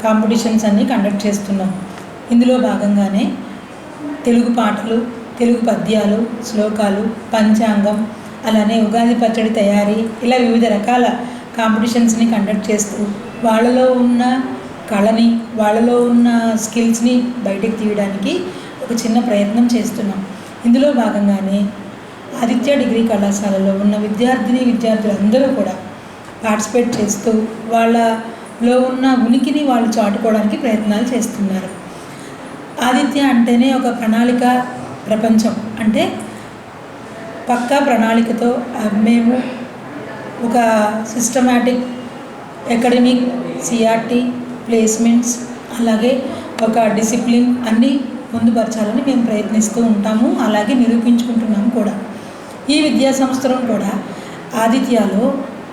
కాంపిటీషన్స్ అన్నీ కండక్ట్ చేస్తున్నాం. ఇందులో భాగంగానే తెలుగు పాటలు, తెలుగు పద్యాలు, శ్లోకాలు, పంచాంగం, అలానే ఉగాది పచ్చడి తయారీ, ఇలా వివిధ రకాల కాంపిటీషన్స్ని కండక్ట్ చేస్తూ వాళ్ళలో ఉన్న కళని, వాళ్ళలో ఉన్న స్కిల్స్ని బయటకు తీయడానికి ఒక చిన్న ప్రయత్నం చేస్తున్నాం. ఇందులో భాగంగానే ఆదిత్య డిగ్రీ కళాశాలలో ఉన్న విద్యార్థులందరూ కూడా పార్టిసిపేట్ చేస్తూ వాళ్ళలో ఉన్న ఉనికిని వాళ్ళు చాటుకోవడానికి ప్రయత్నాలు చేస్తున్నారు. ఆదిత్య అంటేనే ఒక ప్రణాళిక ప్రపంచం. అంటే పక్కా ప్రణాళికతో మేము ఒక సిస్టమాటిక్ అకాడమిక్, సిఆర్టీ, ప్లేస్మెంట్స్, అలాగే ఒక డిసిప్లిన్ అన్నీ పొందుపరచాలని మేము ప్రయత్నిస్తూ ఉంటాము. అలాగే నిరూపించుకుంటున్నాము కూడా. ఈ విద్యా సంవత్సరం కూడా ఆదిత్యలో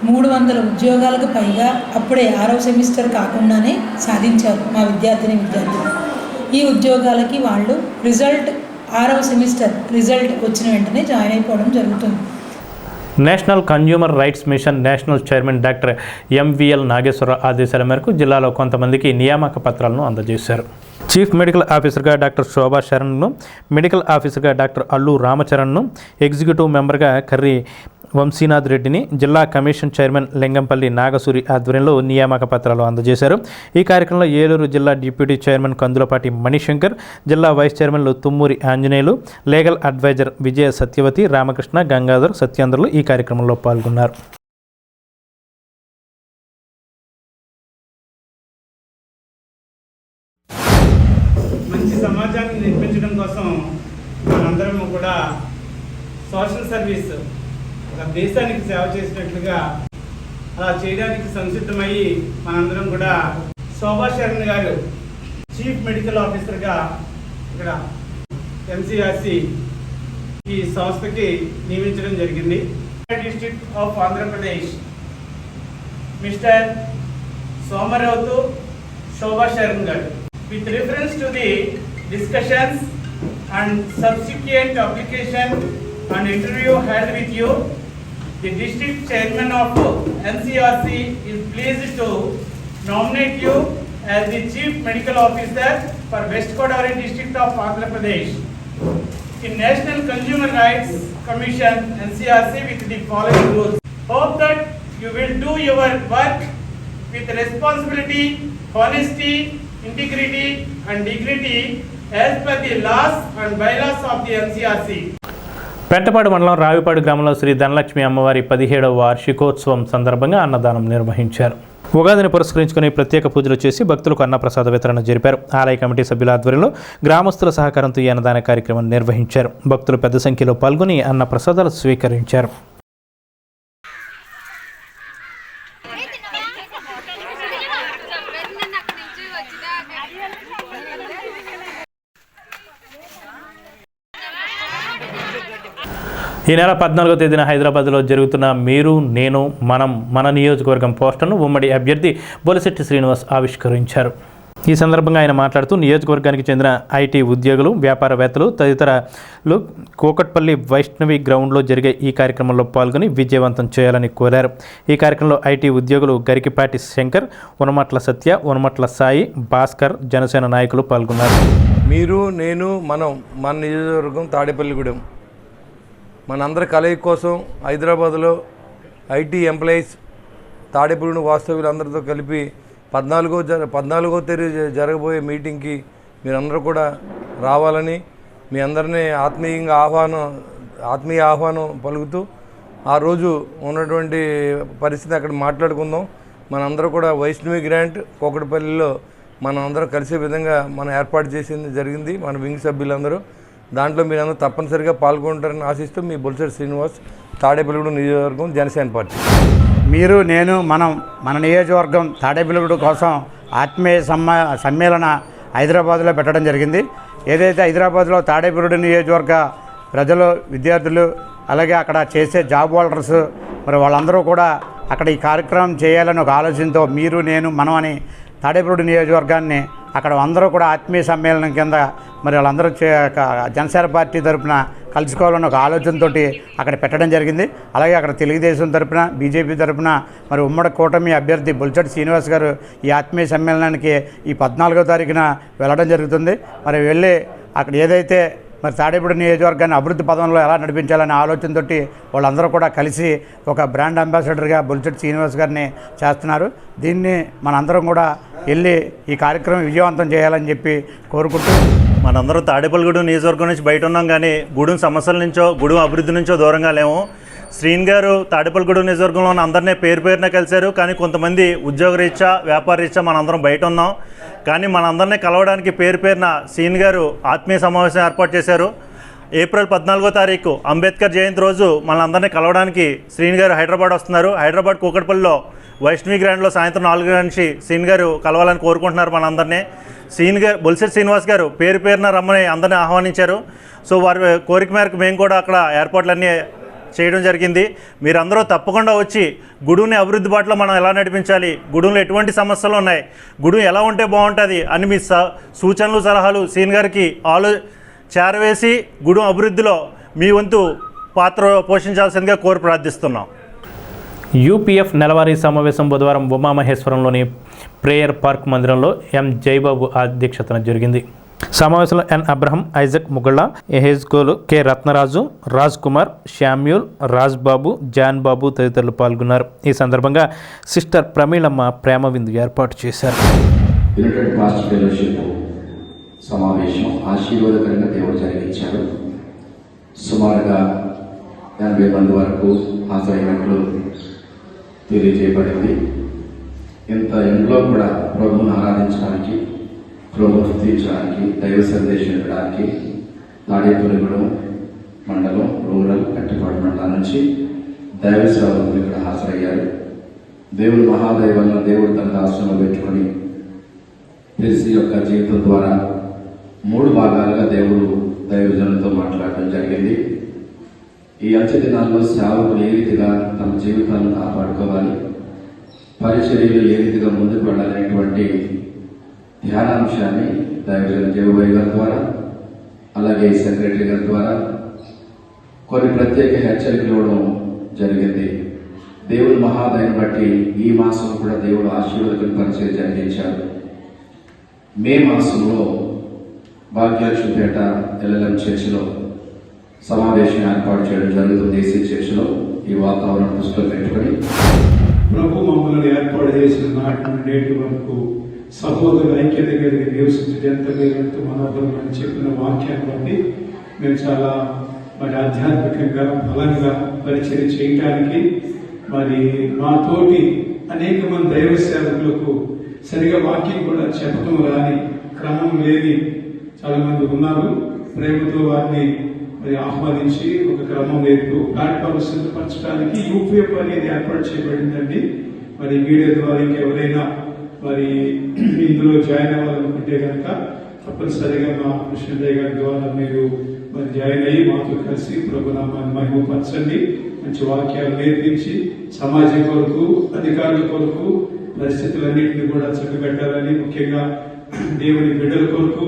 300 ఉద్యోగాలకు పైగా అప్పుడే 6వ సెమిస్టర్ కాకుండానే సాధించారు మా విద్యార్థులు. ఈ ఉద్యోగాలకి వాళ్ళు రిజల్ట్ 6వ సెమిస్టర్ రిజల్ట్ వచ్చిన వెంటనే జాయిన్ అయిపోవడం జరుగుతుంది. National consumer rights mission national chairman doctor MVL Nageswararao ఆదేశాల మేరకు జిల్లాలో కొంతమందికి నియామక పత్రాలను అందజేశారు. చీఫ్ మెడికల్ ఆఫీసర్గా డాక్టర్ శోభా శరణ్ను, మెడికల్ ఆఫీసర్గా డాక్టర్ అల్లు రామచరణ్ను, ఎగ్జిక్యూటివ్ మెంబర్గా కర్రీ వంశీనాథ్ రెడ్డిని జిల్లా కమిషన్ చైర్మన్ లింగంపల్లి నాగసూరి ఆధ్వర్యంలో నియామక పత్రాలు అందజేశారు. ఈ కార్యక్రమంలో ఏలూరు జిల్లా డిప్యూటీ చైర్మన్ కందులపాటి మణిశంకర్, జిల్లా వైస్ చైర్మన్లు తుమ్మూరి ఆంజనేయులు, లీగల్ అడ్వైజర్ విజయ సత్యవతి, రామకృష్ణ, గంగాధర్, సత్యేంద్రులు ఈ కార్యక్రమంలో పాల్గొన్నారు. మంచి సమాజాన్ని నిర్మించడం కోసం మనందరం కూడా సోషల్ సర్వీస్, ఒక దేశానికి సేవ చేసినట్లుగా అలా చేయడానికి సంసిద్ధమయ్యి మనందరం కూడా శోభా శరణ్ గారు చీఫ్ మెడికల్ ఆఫీసర్గా ఇక్కడ ఎంసీఆర్సి ఈ సంస్థకి నియమించడం జరిగింది. డిస్ట్రిక్ట్ ఆఫ్ ఆంధ్రప్రదేశ్ మిస్టర్ సోమరావుతు శోభా శరణ్ గారు. With reference to the discussions and subsequent application and interview held with you, the district chairman of NCRC is pleased to nominate you as the chief medical officer for West Godavari district of Andhra Pradesh in National Consumer Rights Commission NCRC with the following rules. Hope that you will do your work with responsibility, honesty, integrity and dignity as per the laws and bylaws of the NCRC. Pentapadu మండలం రావిపాడు గ్రామంలో శ్రీ ధనలక్ష్మి అమ్మవారి 17వ వార్షికోత్సవం సందర్భంగా అన్నదానం నిర్వహించారు. ఉగాదిని పురస్కరించుకుని ప్రత్యేక పూజలు చేసి భక్తులకు అన్నప్రసాద వితరణ జరిపారు. ఆలయ కమిటీ సభ్యుల ఆధ్వర్యంలో గ్రామస్తుల సహకారంతో ఈ అన్నదాన కార్యక్రమం నిర్వహించారు. భక్తులు పెద్ద సంఖ్యలో పాల్గొని అన్నప్రసాదాలు స్వీకరించారు. ఈ నెల 14వ తేదీన హైదరాబాద్లో జరుగుతున్న మీరు నేను మనం మన నియోజకవర్గం పోస్టర్ను ఉమ్మడి అభ్యర్థి బొలిశెట్టి శ్రీనివాస్ ఆవిష్కరించారు. ఈ సందర్భంగా ఆయన మాట్లాడుతూ నియోజకవర్గానికి చెందిన ఐటీ ఉద్యోగులు, వ్యాపారవేత్తలు తదితరులు కూకట్పల్లి వైష్ణవి గ్రౌండ్లో జరిగే ఈ కార్యక్రమంలో పాల్గొని విజయవంతం చేయాలని కోరారు. ఈ కార్యక్రమంలో ఐటీ ఉద్యోగులు గరికిపాటి శంకర్, ఉనమట్ల సత్య, ఉనమట్ల సాయి, భాస్కర్, జనసేన నాయకులు పాల్గొన్నారు. మీరు నేను మనం మన నియోజకవర్గం తాడేపల్లిగూడెం మనందరి కలయిక కోసం హైదరాబాద్లో ఐటీ ఎంప్లాయీస్ తాడేపల్లిగూడెం వాస్తవ్యులందరితో కలిపి 14వ తేదీ జరగబోయే మీటింగ్కి మీరందరూ కూడా రావాలని మీ అందరినీ ఆత్మీయ ఆహ్వానం పలుకుతూ ఆ రోజు ఉన్నటువంటి పరిస్థితి అక్కడ మాట్లాడుకుందాం. మనందరూ కూడా వైష్ణవి గ్రాంట్ కోకటపల్లిలో మనం అందరం కలిసే విధంగా మనం ఏర్పాటు చేసింది జరిగింది, మన వింగ్ సభ్యులందరూ. దాంట్లో మీరందరూ తప్పనిసరిగా పాల్గొంటారని ఆశిస్తూ మీ బొలిశెట్టి శ్రీనివాస్, తాడేపల్లిగూడెం నియోజకవర్గం, జనసేన పార్టీ. మీరు నేను మన నియోజకవర్గం తాడేపల్లిగూడెం కోసం ఆత్మీయ సమ్మేళన హైదరాబాద్లో పెట్టడం జరిగింది. ఏదైతే హైదరాబాద్లో తాడేపల్లిగూడెం నియోజకవర్గ ప్రజలు, విద్యార్థులు, అలాగే అక్కడ చేసే జాబ్ హోల్డర్స్ మరి వాళ్ళందరూ కూడా అక్కడ ఈ కార్యక్రమం చేయాలని ఒక ఆలోచనతో మీరు నేను మనం అని తాడేపల్లిగూడెం నియోజకవర్గాన్ని అక్కడ అందరూ కూడా ఆత్మీయ సమ్మేళనం కింద మరి వాళ్ళందరూ జనసేన పార్టీ తరఫున కలుసుకోవాలని ఒక ఆలోచనతో అక్కడ పెట్టడం జరిగింది. అలాగే అక్కడ తెలుగుదేశం తరఫున, బీజేపీ తరఫున మరి ఉమ్మడి కూటమి అభ్యర్థి బొలిశెట్టి శ్రీనివాస్ గారు ఈ ఆత్మీయ సమ్మేళనానికి ఈ 14వ తారీఖున వెళ్ళడం జరుగుతుంది. మరి వెళ్ళి అక్కడ ఏదైతే మరి తాడేపల్లి నియోజకవర్గాన్ని అభివృద్ధి పదంలో ఎలా నడిపించాలనే ఆలోచనతో వాళ్ళందరూ కూడా కలిసి ఒక బ్రాండ్ అంబాసిడర్గా బొలిశెట్టి శ్రీనివాస్ గారిని చేస్తున్నారు. దీన్ని మనందరం కూడా వెళ్ళి ఈ కార్యక్రమం విజయవంతం చేయాలని చెప్పి కోరుకుంటూ, మనందరం తాడేపల్లిగూడెం నియోజకవర్గం నుంచి బయట ఉన్నాం, కానీ గూడెం సమస్యల నుంచో గూడెం అభివృద్ధి నుంచో దూరంగా లేము. శ్రీన్ గారు తాడేపల్లిగూడెం నియోజకవర్గంలో ఉన్న అందరినీ పేరున కలిశారు, కానీ కొంతమంది ఉద్యోగరీత్యా, వ్యాపారరీత్యా మనందరం బయట ఉన్నాం. కానీ మనందరినీ కలవడానికి పేరున శ్రీన్ గారు ఆత్మీయ సమావేశం ఏర్పాటు చేశారు. ఏప్రిల్ 14వ తారీఖు అంబేద్కర్ జయంతి రోజు మనందరినీ కలవడానికి శ్రీన్ గారు హైదరాబాద్ వస్తున్నారు. హైదరాబాద్ కూకట్పల్లిలో వైష్ణవి గ్రాండ్లో సాయంత్రం 4 గంటల నుంచి శ్రీన్ గారు కలవాలని కోరుకుంటున్నారు మనందరినీ. శ్రీన్ గారు, బొలిశెట్టి శ్రీనివాస్ గారు పేరున రమ్మని అందరినీ ఆహ్వానించారు. సో వారి కోరిక మేరకు మేము కూడా అక్కడ ఏర్పాట్లన్నీ చేయడం జరిగింది. మీరందరూ తప్పకుండా వచ్చి గూడెంని అభివృద్ధి బాటలో మనం ఎలా నడిపించాలి, గూడెంలో ఎటువంటి సమస్యలు ఉన్నాయి, గూడెం ఎలా ఉంటే బాగుంటుంది అని మీ సూచనలు, సలహాలు శ్రీన్ గారికి చేరవేసి గూడెం అభివృద్ధిలో మీ వంతు పాత్ర పోషించాల్సిందిగా కోరి ప్రార్థిస్తున్నాం. యూపీఎఫ్ నెలవారీ సమావేశం బుధవారం ఉమామహేశ్వరంలోని ప్రేయర్ పార్క్ మందిరంలో ఎం జయబాబు అధ్యక్షతన జరిగింది. సమావేశంలో ఎన్ అబ్రహం, ఐజక్ ముగళ్ళ, ఎహెజ్గోలు, K Ratnaraju, Raj Kumar, Samuel, Raj Babu, John Babu తదితరులు పాల్గొన్నారు. ఈ సందర్భంగా సిస్టర్ ప్రమీళమ్మ ప్రేమ విందు ఏర్పాటు చేశారు. యునైటెడ్ పాస్ట్ ఫెలోషిప్ సమావేశం ఆశీర్వాదకరంగా దేవుడు జరిగించారు. సుమారుగా 80 మంది వరకు హాజరైనట్లు తెలియజేయబడింది. ఇంత ఇంట్లో కూడా ప్రభువును ఆరాధించడానికి, ప్రభువును స్తుతించడానికి, దైవ సందేశం ఇవ్వడానికి తాడేపల్లిగూడెం మండలం రూరల్ కట్టిపాడు మండలం నుంచి దైవ సేవకులు ఇక్కడ హాజరయ్యారు. దేవుడు మహాదైవంగా దేవుడు తన దాసులో పెట్టుకొని తెలిసి యొక్క జీవితం ద్వారా 3 భాగాలుగా దేవుడు దైవజనులతో మాట్లాడడం జరిగింది. ఈ అంచె దినాల్లో సేవకులు ఏ రీతిగా తమ జీవితాలను కాపాడుకోవాలి, పరిచర్యలు ఏ రీతిగా ముందుకు వెళ్ళాలనేటువంటి ధ్యానాంశాన్ని దైవజన జయబాబు గారి ద్వారా, అలాగే సెక్రటరీ గారి ద్వారా కొన్ని ప్రత్యేక హెచ్చరికలు ఇవ్వడం జరిగింది. దేవుడు మహాదయను బట్టి ఈ మాసం కూడా దేవుడు ఆశీర్వాదకర పరిచయం జరిగించారు. మే మాసంలో భాగ్యలక్ష్మిపేట ఎల్ఎల్ఎం చర్చిలో సమావేశం ఏర్పాటు చేయడం జరుగుతుంది. ఏసీ చర్చిలో ఈ వాతావరణం దృష్టిలో పెట్టుకొని ప్రభు మమ్మల్ని ఏర్పాటు చేసిన నాటి నుండి నేటి వరకు సహోదరుల ఐక్యత కలిగి నివసించడం ఎంత లేదంటూ మనోహరమని చెప్పిన వాక్యాన్ని బట్టి మేము చాలా ఆధ్యాత్మికంగా బలంగా పరిచయం చేయడానికి మా తోటి అనేక మంది దైవ సేవకులకు సరిగా వాక్యం కూడా చెప్పడం రాని, క్రమం లేని చాలా మంది ఉన్నారు. ప్రేమతో వారిని ఆహ్వానించి ఒక క్రమం వైపు ప్లాట్ఫామ్ సిద్ధపరచడానికి యూపీఎఫ్ అనేది ఏర్పాటు చేయబడిందండి. మీడియా ద్వారా ఇంకెవరైనా ఇందులో జాయిన్ అవ్వాలనుకుంటే కనుక తప్పనిసరిగా మా కృష్ణయ్య గారి ద్వారా మీరు జాయిన్ అయ్యి మాతో కలిసి ప్రభునామాన్ని మహిమపరచండి. మంచి వాక్యాలు నేర్పించి సమాజం కొరకు, అధికారుల కొరకు పరిస్థితులన్నింటినీ కూడా చక్కబెట్టాలని, ముఖ్యంగా దేవుని బిడ్డల కొరకు,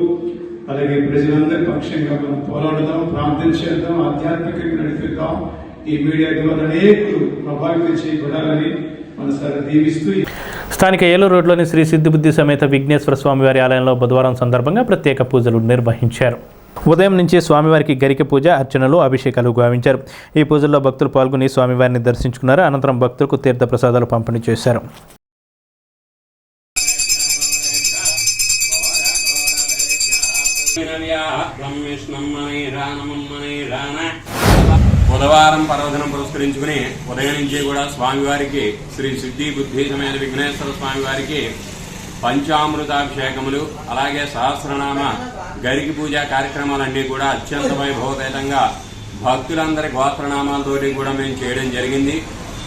అలాగే ప్రజలందరి పక్షంగా మనం పోరాడదాం, ప్రార్థన చేద్దాం, ఆధ్యాత్మికంగా నడిపిద్దాం. ఈ మీడియా ద్వారా అనేకులు ప్రభావితం చేయబడాలని మనసారా దీవిస్తూ స్థానిక ఏలూరు రోడ్లోని శ్రీ సిద్ధిబుద్ధి సమేత విఘ్నేశ్వర స్వామివారి ఆలయంలో బుధవారం సందర్భంగా ప్రత్యేక పూజలు నిర్వహించారు. ఉదయం నుంచి స్వామివారికి గరిక పూజ, అర్చనలు, అభిషేకాలు గావించారు. ఈ పూజల్లో భక్తులు పాల్గొని స్వామివారిని దర్శించుకున్నారు. అనంతరం భక్తులకు తీర్థ ప్రసాదాలు పంపిణీ చేశారు. బుధవారం పర్వదినం పురస్కరించుకుని ఉదయం నుంచి కూడా స్వామివారికి శ్రీ సిద్ధి బుద్ధి సమేత విఘ్నేశ్వర స్వామివారికి పంచామృతాభిషేకములు అలాగే సహస్రనామ గరికి పూజ కార్యక్రమాలన్నీ కూడా అత్యంత వైభవపేతంగా భక్తులందరి గోత్రనామాలతోటి కూడా మేము చేయడం జరిగింది.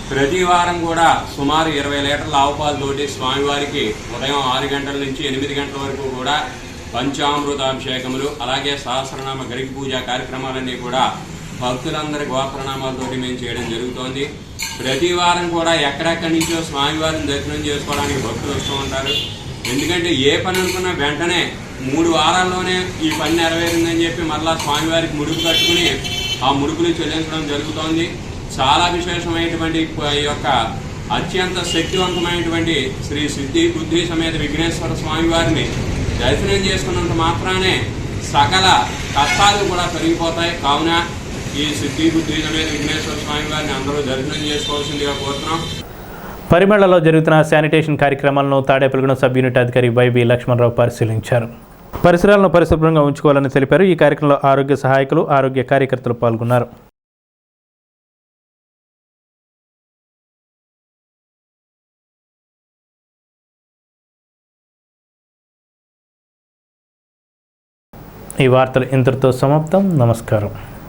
ప్రతి వారం కూడా సుమారు 20 లీటర్ల ఆవు పాలతోటి స్వామివారికి ఉదయం 6 గంటల నుంచి 8 గంటల వరకు కూడా పంచామృతాభిషేకములు అలాగే సహస్రనామ గరికి పూజ కార్యక్రమాలన్నీ కూడా భక్తులందరి గోత్రనామాలతోటి మేము చేయడం జరుగుతోంది. ప్రతి వారం కూడా ఎక్కడెక్కడి నుంచో స్వామివారిని దర్శనం చేసుకోవడానికి భక్తులు వస్తూ ఉంటారు. ఎందుకంటే ఏ పని అనుకున్నా వెంటనే 3 వారాల్లోనే ఈ పని నెరవేరిందని చెప్పి మరలా స్వామివారికి ముడుపు కట్టుకుని ఆ ముడుపులు చెల్లించడం జరుగుతోంది. చాలా విశేషమైనటువంటి ఈ యొక్క అత్యంత శక్తివంతమైనటువంటి శ్రీ సిద్ధి బుద్ధి సమేత విఘ్నేశ్వర స్వామివారిని దర్శనం చేసుకున్నంత మాత్రానే సకల కష్టాలు కూడా తొలగిపోతాయి. కావున ఈ సిద్ధి బుద్ధి సమేత విఘ్నేశ్వర స్వామివారిని అందరూ దర్శనం చేసుకోవాల్సిందిగా కోరుతున్నాం. పరిమళలో జరుగుతున్న శానిటేషన్ కార్యక్రమాలను తాడేపల్లిగూడెం సబ్ యూనిట్ అధికారి వైబి లక్ష్మణరావు పరిశీలించారు. పరిసరాలను పరిశుభ్రంగా ఉంచుకోవాలని తెలిపారు. ఈ కార్యక్రమంలో ఆరోగ్య సహాయకులు, ఆరోగ్య కార్యకర్తలు పాల్గొన్నారు. ఈ వార్తలు ఇంతటితో సమాప్తం. నమస్కారం.